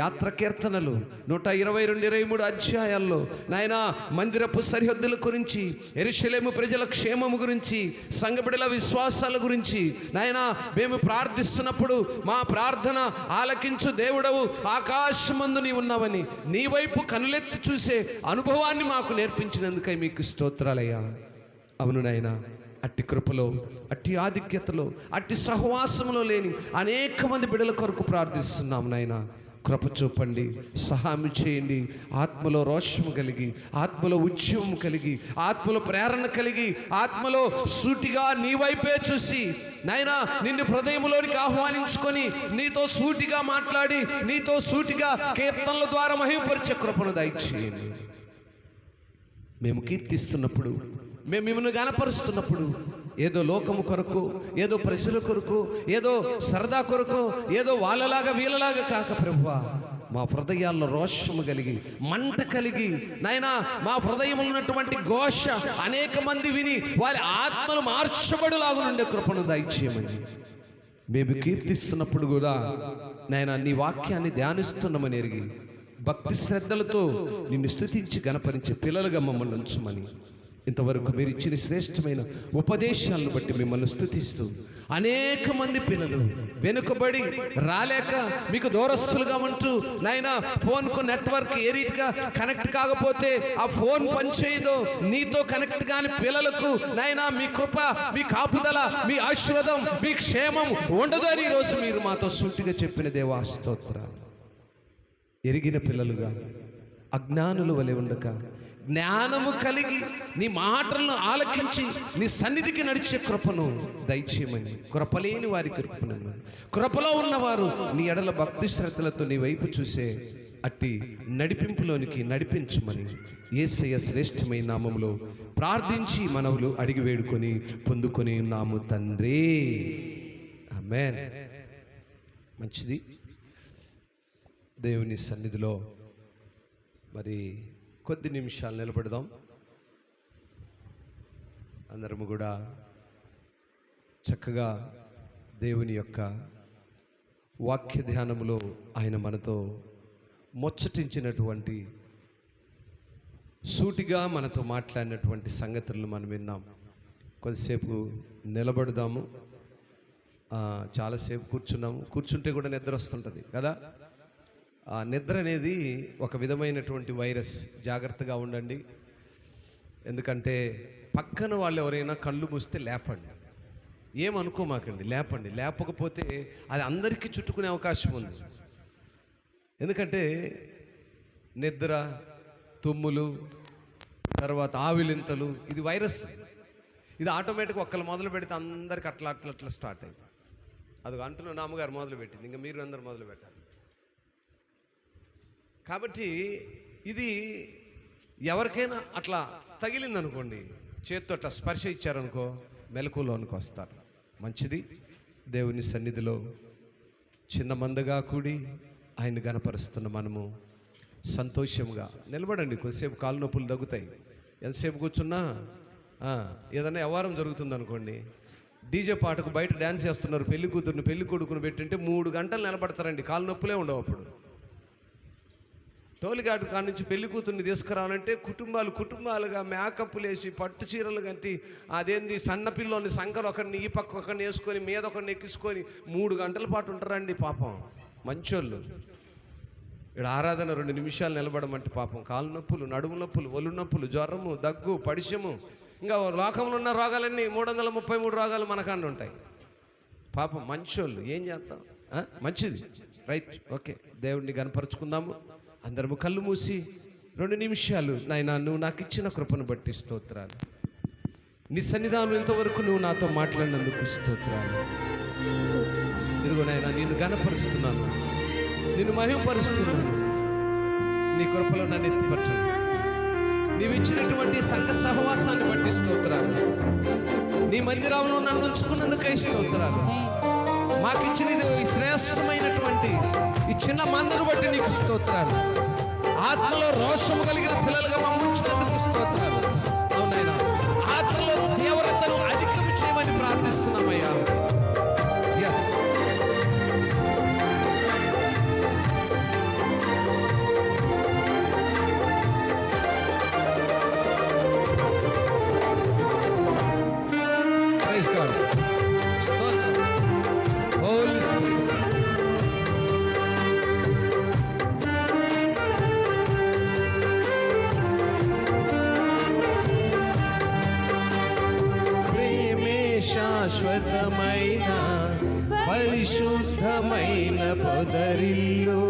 యాత్ర కీర్తనలు 122-23 అధ్యాయాల్లో నాయన మందిరపు సరిహద్దుల గురించి, యెరూషలేము ప్రజల క్షేమము గురించి, సంఘబిడ్డల విశ్వాసాల గురించి నాయన మేము ప్రార్థిస్తున్నప్పుడు మా ప్రార్థన ఆలకించు దేవుడవు, ఆకాశమందు నీ ఉన్నావని నీ వైపు కనులెత్తి చూసే అనుభవాన్ని మాకు నేర్పించినందుకై మీకు స్తోత్రాలయ్యా. అవును నాయన, అట్టి కృపలో, అట్టి ఆధిక్యతలో, అట్టి సహవాసంలో లేని అనేక మంది బిడ్డల కొరకు ప్రార్థిస్తున్నాం నాయన. కృప చూపండి, సహాయం చేయండి. ఆత్మలో రోషము కలిగి, ఆత్మలో ఉద్యమం కలిగి, ఆత్మలో ప్రేరణ కలిగి, ఆత్మలో సూటిగా నీ వైపే చూసి నాయనా నిన్ను హృదయంలోనికి ఆహ్వానించుకొని నీతో సూటిగా మాట్లాడి, నీతో సూటిగా కీర్తనల ద్వారా మహిమపరిచే కృపను దయచేయండి. మేము కీర్తిస్తున్నప్పుడు, మేము మిమ్మల్ని గణపరుస్తున్నప్పుడు ఏదో లోకము కొరకు, ఏదో ప్రజల కొరకు, ఏదో సరదా కొరకు, ఏదో వాళ్ళలాగా వీళ్ళలాగా కాక ప్రభువా, మా హృదయాల్లో రోషము కలిగి, మంట కలిగి నాయనా, మా హృదయంలో ఉన్నటువంటి ఘోష అనేక మంది విని వారి ఆత్మలు మార్చబడులాగునుండే కృపను దయచేయమని, మేము కీర్తిస్తున్నప్పుడు కూడా నాయనా నీ వాక్యాన్ని ధ్యానిస్తున్నామని ఎరిగి భక్తి శ్రద్ధలతో నిన్ను స్తుతించి గణపరించే పిల్లలుగా మమ్మల్ని ఉంచమని ఇంతవరకు మీరు ఇచ్చిన శ్రేష్టమైన ఉపదేశాలను బట్టి మిమ్మల్ని స్తుతిస్తూ, అనేక మంది పిల్లలు వెనుకబడి రాలేక మీకు దూరస్తులుగా ఉంటూ, నాయనా ఫోన్కు నెట్వర్క్ ఏ రీతిగా కనెక్ట్ కాకపోతే ఆ ఫోన్ పనిచేయదు, నీతో కనెక్ట్ కాని పిల్లలకు నాయనా మీ కృప, మీ కాపుదల, మీ ఆశీర్వాదం, మీ క్షేమం ఉండదు అని ఈరోజు మీరు మాతో సూటిగా చెప్పిన దేవా స్తోత్రాలు. ఎరిగిన పిల్లలుగా అజ్ఞానుల వలె ఉండక జ్ఞానము కలిగి నీ మాటలను ఆలకించి నీ సన్నిధికి నడిచే కృపను దయచేయమని, కృపలేని వారికి కృపను, కృపలో ఉన్నవారు నీ ఎడల భక్తి శ్రద్ధలతో నీ వైపు చూసే అట్టి నడిపింపులోనికి నడిపించమని యేసయ్య శ్రేష్టమైన నామములో ప్రార్థించి మనవులు అడిగి వేడుకొని పొందుకొని ఉన్నాము తండ్రి. ఆమేన్. మంచిది. దేవుని సన్నిధిలో మరి కొద్ది నిమిషాలు నిలబడదాం. అందరము కూడా చక్కగా దేవుని యొక్క వాక్య ధ్యానములో ఆయన మనతో ముచ్చటించినటువంటి, సూటిగా మనతో మాట్లాడినటువంటి సంగతులను మనం విన్నాం. కొద్దిసేపు నిలబడదాము. చాలాసేపు కూర్చుంటే కూడా నిద్ర వస్తుంటుంది కదా. ఆ నిద్ర అనేది ఒక విధమైనటువంటి వైరస్. జాగ్రత్తగా ఉండండి. ఎందుకంటే పక్కన వాళ్ళు ఎవరైనా కళ్ళు మూస్తే లేపండి, ఏమనుకోమాకండి, లేపండి. లేపకపోతే అది అందరికీ చుట్టుకునే అవకాశం ఉంది. ఎందుకంటే నిద్ర, తుమ్ములు, తర్వాత ఆవిలింతలు, ఇది వైరస్. ఇది ఆటోమేటిక్గా ఒక్కళ్ళు మొదలు పెడితే అందరికి అట్లా స్టార్ట్ అయింది. అది అంటున్న నాన్నగారు మొదలు పెట్టింది, ఇంకా మీరు అందరు మొదలు పెట్టాలి. కాబట్టి ఇది ఎవరికైనా అట్లా తగిలిందనుకోండి, చేత్తో అట్లా స్పర్శ ఇచ్చారనుకో, మెలకులోనికి వస్తారు. మంచిది. దేవుని సన్నిధిలో చిన్న మందగా కూడి ఆయన గణపరుస్తున్న మనము సంతోషంగా నిలబడండి. కొద్దిసేపు కాలు నొప్పులు తగ్గుతాయి. ఎంతసేపు కూర్చున్నా ఏదైనా వ్యవహారం జరుగుతుంది అనుకోండి, డీజే పాటకు బయట డ్యాన్స్ చేస్తున్నారు, పెళ్లి కూతురుని పెళ్లి కొడుకుని పెట్టింటే 3 గంటలు నిలబడతారండి. కాలు నొప్పులే ఉండవు. అప్పుడు టోలిఘాటు కాడ నుంచి పెళ్లి కూతుర్ని తీసుకురావాలంటే కుటుంబాలుగా మేకప్లు వేసి, పట్టు చీరలు కట్టి, అదేంది సన్న పిల్లోని సంకలు ఒకరిని ఈ పక్క ఒకరిని వేసుకొని మీద ఒకరిని ఎక్కించుకొని 3 గంటల పాటు ఉంటారండి. పాపం మంచోళ్ళు. ఇక్కడ ఆరాధన 2 నిమిషాలు నిలబడమంటే పాపం కాలు నొప్పులు, నడుము నొప్పులు, ఒళ్ళు నొప్పులు, జ్వరము, దగ్గు, పడిశము, ఇంకా లోకంలో ఉన్న రోగాలన్నీ 333 రోగాలు మనకాండ ఉంటాయి. పాపం మంచోళ్ళు. ఏం చేస్తాం? మంచిది. Right, okay. దేవుడిని గనపరుచుకుందాము. అందరము కళ్ళు మూసి 2 నిమిషాలు, నాయనా నువ్వు నాకు ఇచ్చిన కృపను బట్టి స్తోత్రాలు. నీ సన్నిధానం ఇంతవరకు నువ్వు నాతో మాట్లాడినందుకు స్తోత్రాలు. ఇదిగో నాయనా నిన్ను గణపరుస్తున్నాను, నిన్ను మహిమపరుస్తున్నాను. నీ కృపలో నన్ను ఎత్తిపట్టు. నీవు ఇచ్చినటువంటి సంఘ సహవాసాన్ని బట్టి స్తోత్రాలు. నీ మందిరంలో నన్ను ఉంచుకున్నందుకై స్తోత్రాలు. మాకు ఇచ్చిన ఈ శ్రేష్టమైనటువంటి ఈ చిన్న మందును బట్టి నీకు స్తోత్రాలు. ఆత్మలో రోషము కలిగిన పిల్లలుగా మమ్మల్ని ఉంచినందుకు స్తోత్రాలు. అవునైనా ఆత్మలో తీవ్రతను అధికం చేయమని ప్రార్థిస్తున్నామయ్యా. Yes, praise God. Holy spirit, శాశ్వతమైన పరిశుద్ధమైన పొదరిల్లు,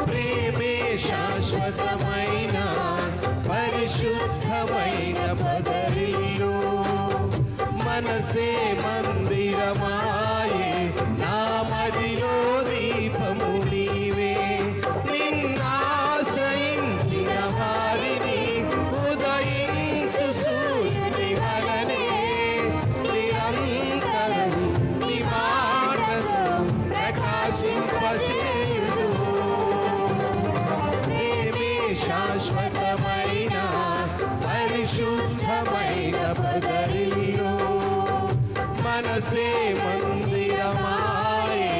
ప్రేమే శాశ్వతమైన పరిశుద్ధమైన పొదరిల్లు, మనసే మందిరమాయే, నా మదిలో దీపము నీవే. శాశ్వతమైన పరిశుద్ధమైన పొదరిల్లు, మనసే మందిరమాయే,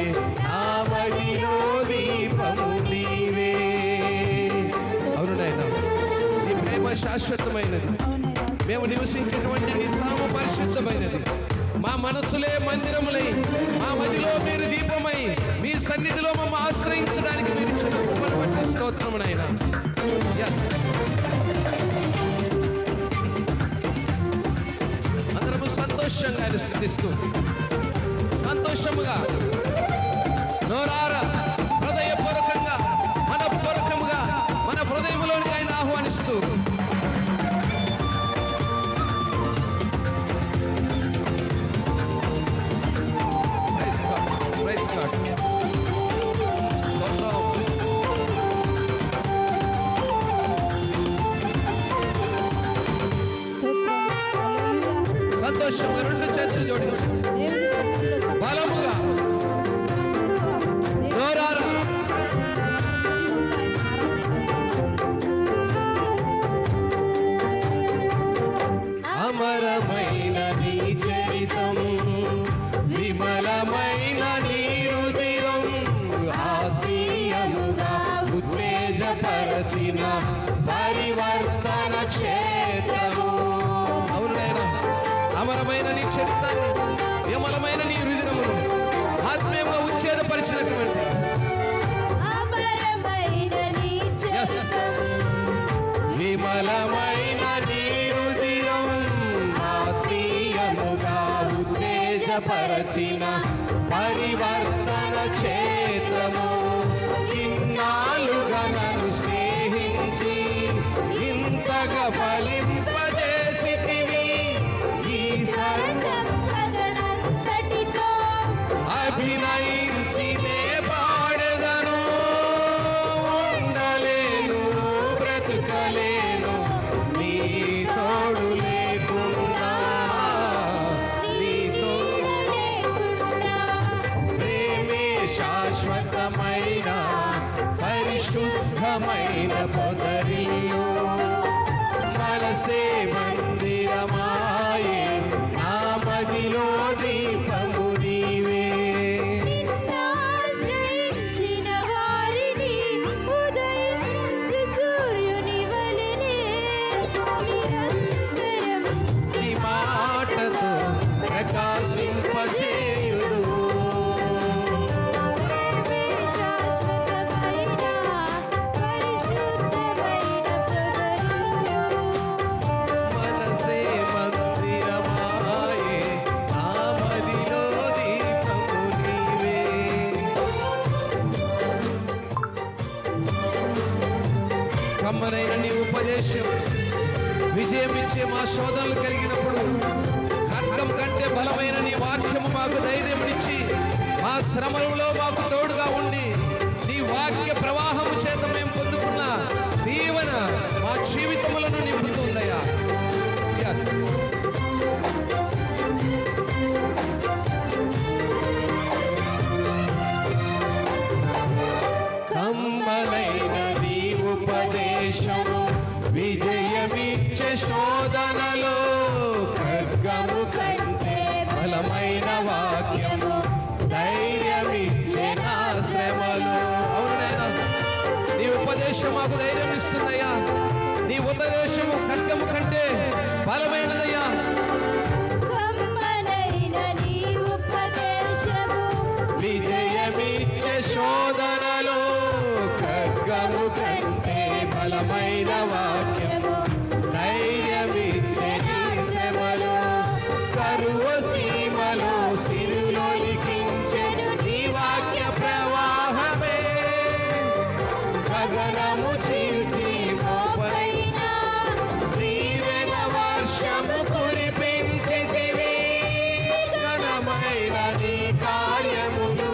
నా శాశ్వతమైనది. మేము నివసించేటువంటి నీ స్థలము పరిశుద్ధమైనది. మా మనసులే మందిరములై, మా మదిలో మీరు దీపమై, మీ సన్నిధిలో మమ్మల్ని ఆశ్రయించడానికి మీరు ఇచ్చిన కృపను బట్టి స్తోత్రము నాయనా. yes అందరము సంతోషంగా స్తుతిస్తూ సంతోషముగా నోరారా హృదయపూర్వకంగా మనపూర్వకముగా మన హృదయంలోనికి ఆయన ఆహ్వానిస్తూ సంతోషంగా రెండు చేతులు జోడించి బలముగా నోరారా అమరమైన నీ చరితం, విమలమైన నీ రుధిరం, ఆత్మీయముగా ఉత్తేజపరచిన పరివర్తన క్షేత్రము. అవును నాయనా, అమరమైన నీ చరిత్రాన్ని, విమలమైన నీ రుధిరమును ఆత్మీయంగా ఉచ్ఛేదపరిచినటువంటి విమలమైన నీ రుధిరం, ఆత్మీయముగా ఉత్తేజపరచిన పరివర్తన క్షేత్రము. ఇన్నాళ్ళుగా నన్ను స్నేహించి ఇంతగా ఫలింపజేసితివి. ఈ సంపదనంతటితో అభినయించినే పాడెదను. ఉండలేను, బ్రతుకలేను నీ తోడు లేకుండా. నీ తోడు లేకుండా ప్రేమే శాశ్వతమైన పరిశుద్ధమైన పొదరిల్లు. మనసే మందిరమాయే, నా మదిలో దీపము నీవే. ఆశ్రయించిన వారిని ఉదయించు సూర్యుని వలెనే నిరంతరం నీ మాటతో ప్రకాశింపజేయుదు. శాశ్వతమైన పరిశుద్ధమైన పొదరిల్లు. మనసే మందిరమాయే, నా మదిలో దీపము నీవే. కమ్మనైన నీ ఉపదేశం విజయమిచ్చే మా శోధనలు కలిగినప్పుడు ఖడ్గం కంటే బలమైన నీ వాక్యము మాకు ధైర్యమునిచ్చి మా శ్రమలలో మాకు తోడుగా ఉండి నీ వాక్య ప్రవాహము చేత మేము పొందుకున్న దీవెన మా జీవితములను నింపుతుందయ్యా. yes కమ్మనైన నీ ఉపదేశము విజయమిచ్చే శోధనలో, ఖడ్గము కంటే బలమైన వాక్యము ధైర్యమిచ్చే నా శ్రమలో. అవునైనా నీ ఉపదేశం మాకు ధైర్యం ఇస్తుందయ్యా. నీ ఉపదేశము ఖడ్గము కంటే బలమైనదయ్యా. కమ్మనైన నీ ఉపదేశము విజయమిచ్చే శోధనలో, ఖడ్గము కంటే బలమైన వాక్యము ధైర్యమిచ్చే నీ శ్రమలో. కరువు సీమలో సిరులో లిఖించెను నీ వాక్య ప్రవాహమే. గగనము చీల్చి మోపైన దీవెన వర్షము కురిపించితివి. ఘనమైన నీ కార్యములు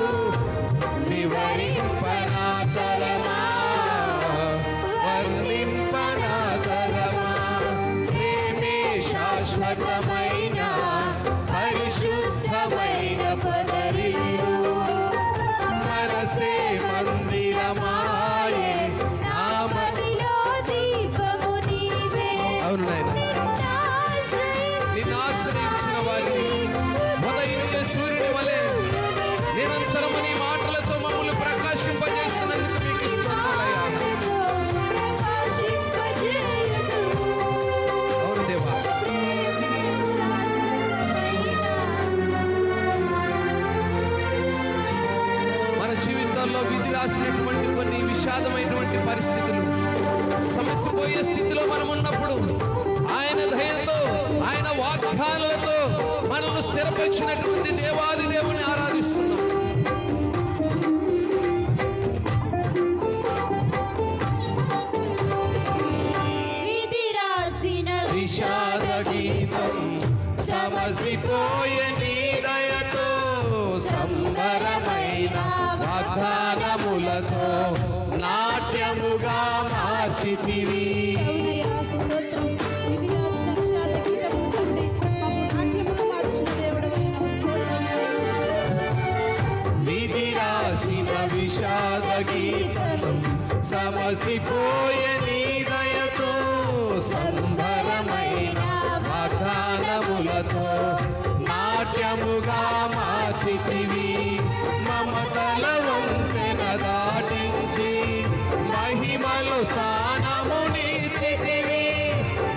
వివరింపనా తరమా, వర్ణింపనా తరమా. ప్రేమే శాశ్వతమైన పరిశుద్ధమైన పొదరిల్లు. మనసే మందిరమాయే, నా మదిలో దీపము నీవే. అవును నాయనా, నిన్ను నిన్ను ఆశ్రయించిన వారిని ఉదయించే సూర్యుని వలె రాసినటువంటి కొన్ని విషాదమైనటువంటి పరిస్థితులు, సమస్యపోయే స్థితిలో మనం ఉన్నప్పుడు ఆయన దయతో, ఆయన వాగ్దానాలతో మనల్ని స్థిరపరిచినటువంటి దేవాది దేవుని ఆరాధిస్తున్నాం. విధి రాసిన విషాద గీతం సమసిపోయే నీ దయతో, సంబరమైన వాగ్దానములతో నాట్యముగా మార్చితివి. అవునయ్యా, స్తోత్రం. విధి రాసిన విషాద గీతమును తండ్రి, మాకు నాట్యముగా మార్చిన దేవుడవైన స్తోత్రం. విధి రాసిన విషాద గీతం సమసిపోయే నీ దయతో, సంబరమైన వాగ్దానములతో నాట్యముగా మార్చితివి. మమతల వంతెన దాటించి మహిమలో స్థానము నిలిచితివి.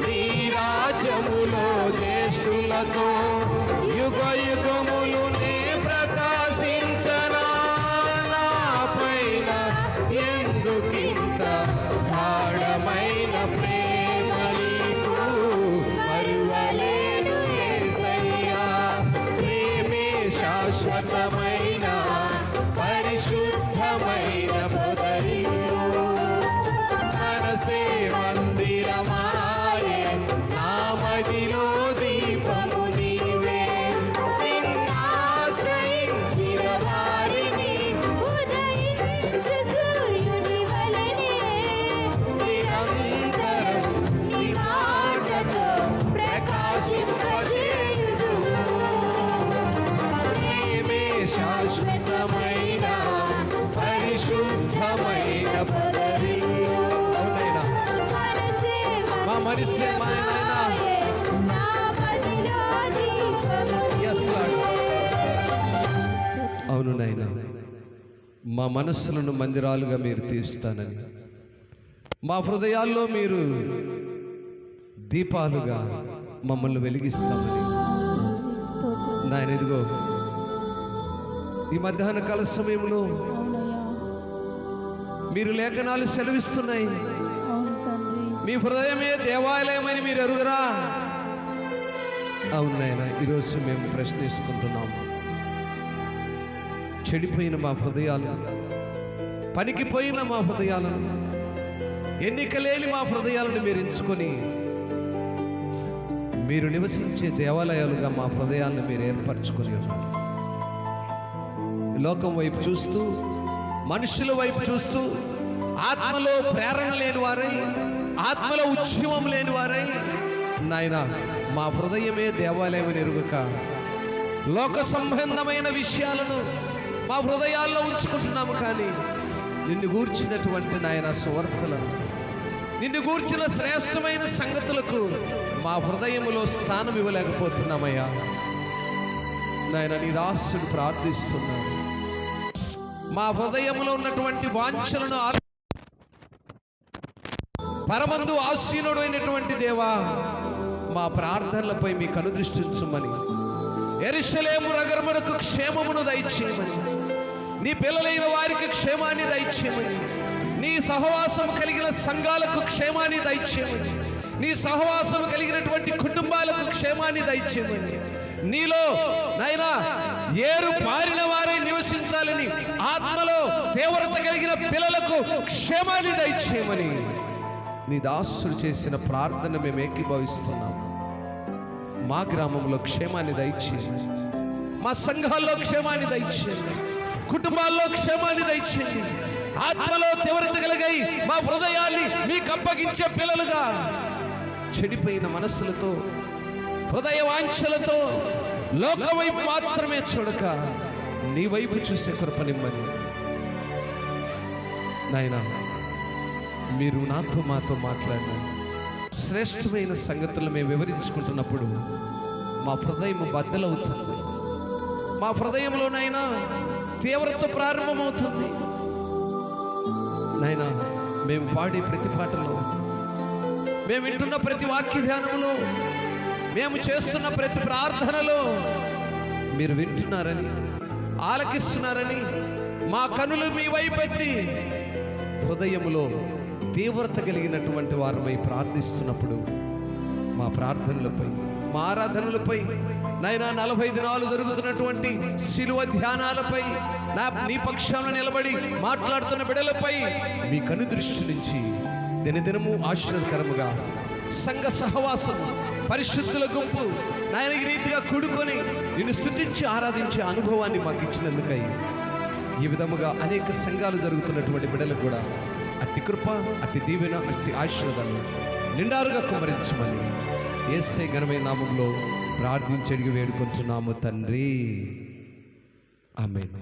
నీ రాజ్యములో జ్యేష్ఠులతో యుగ యుగములు నే ప్రకాశించనా. నా పైన ఎందుకింత గాఢమైన ప్రేమ నీకు, మరువలేను యేసయ్యా. ప్రేమే శాశ్వతమైన పరిశుద్ధమైన పొదరిల్లు, మనసే మందిరమాయే నా మదిలో దీపము నీవే. నిన్నాశ్రయించిన వారిని ఉదయించు సూర్యుని వలెనే నిరంతరం నీ మాటతో ప్రకాశింపజేయుదు. ప్రేమే శాశ్వతమైన పరిశుద్ధమైన పొదరిల్లు. అవునైనా, మా మనసే మా నాయనా. నా మదిలో దీపము Yes, Lord. అవును నాయనా, మా మనస్సులను మందిరాలుగా మీరు తీస్తానని, మా హృదయాల్లో మీరు దీపాలుగా మమ్మల్ని వెలిగిస్తామని స్తోత్రం. నాయన. ఇదిగో ఈ మధ్యాహ్న కాల సమయంలో అవునయ్యా, మీరు లేఖనాలు సెలవిస్తున్నాయి. అవును తండ్రి. మీ హృదయమే దేవాలయమని మీరు ఎరుగురా. అవును నాయన, ఈరోజు మేము ప్రశ్నిస్తుంటున్నాము. చెడిపోయిన మా హృదయాలు, పనికిపోయిన మా హృదయాలను, ఎన్నిక లేని మా హృదయాలను మీరు ఎంచుకొని మీరు నివసించే దేవాలయాలుగా మా హృదయాలను మీరు ఏర్పరచుకొని ఉన్నారు. లోకం వైపు చూస్తూ, మనుషుల వైపు చూస్తూ, ఆత్మలో ప్రేరణ లేని వారై, ఆత్మలో ఉద్యమం లేని వారై నాయన మా హృదయమే దేవాలయం ఎరుగక లోక సంబంధమైన విషయాలను మా హృదయాల్లో ఉంచుకుంటున్నాము. కానీ నిన్ను గూర్చినటువంటి నాయన సువార్తలను, నిన్ను గూర్చిన శ్రేష్టమైన సంగతులకు మా హృదయములో స్థానం ఇవ్వలేకపోతున్నామయ్యా. నాయన నీ దాసుడు ప్రార్థిస్తున్నాను, మా హృదయంలో ఉన్నటువంటి వాంఛలను పరమందు ఆసీనుడు అయినటువంటి దేవా, మా ప్రార్థనలపై మీ కనుదృష్టించుమని, యెరూషలేము నగరమునకు క్షేమమును దయచేయమని, నీ పిల్లలైన వారికి క్షేమాన్ని దయచేయమని, నీ సహవాసం కలిగిన సంఘాలకు క్షేమాన్ని దయచేయమని, నీ సహవాసం కలిగినటువంటి కుటుంబాలకు క్షేమాన్ని దయచేయమని, నీలో నైనా ఏరు పారిన వారై నివసించాలని ఆత్మలో తీవ్రత కలిగిన పిల్లలకు క్షేమాన్ని దయచేయమని నీ దాసుడు చేసిన ప్రార్థన మేము ఏకీభవిస్తున్నాం. మా గ్రామంలో క్షేమాన్ని దయచేయండి, మా సంఘాల్లో క్షేమాన్ని దయచేయండి, కుటుంబాల్లో క్షేమాన్ని దయచేయండి. ఆత్మలో తీవ్రత కలిగాయి మా హృదయాన్ని మీకు అప్పగించే పిల్లలుగా, చెడిపోయిన మనస్సులతో, హృదయ వాంఛలతో లోక వైపు మాత్రమే చూడక నీ వైపు చూసే కృపనిమ్మని నాయనా. మీరు నాతో మాతో మాట్లాడిన శ్రేష్టమైన సంగతులు మేము వివరించుకుంటున్నప్పుడు మా హృదయం బద్దలవుతుంది, మా హృదయంలోనైనా తీవ్రత ప్రారంభమవుతుంది. నాయనా, మేము పాడే ప్రతి పాటలో, మేము వింటున్న ప్రతి వాక్య ధ్యానములో, మేము చేస్తున్న ప్రతి ప్రార్థనలో మీరు వింటున్నారని, ఆలకిస్తున్నారని, మా కనులు మీ వైపెత్తి హృదయములో తీవ్రత కలిగినటువంటి వారమై ప్రార్థిస్తున్నప్పుడు మా ప్రార్థనలపై, మా ఆరాధనలపై, నైనా 40 దినాలు జరుగుతున్నటువంటి శిలువ ధ్యానాలపై, నీ పక్షాన నిలబడి మాట్లాడుతున్న బిడలపై మీ కను దృష్టి నుంచి దినదినము ఆశీర్వదకరముగా సంఘ సహవాసం, పరిశుద్ధుల గుంపు నాయన ఈ రీతిగా కూడుకొని నిన్ను స్తుతించి ఆరాధించే అనుభవాన్ని మాకు ఇచ్చినందుకై ఈ విధముగా అనేక సంఘాలు జరుగుతున్నటువంటి బిడ్డలకు కూడా అట్టి కృప, అట్టి దీవెన, అట్టి ఆశీర్వాదాలు నిండారుగా కుమ్మరించమని యేసయ్య ఘనమైన నామములో ప్రార్థించి అడిగి వేడుకొంటున్నాము తండ్రి. ఆమేన్.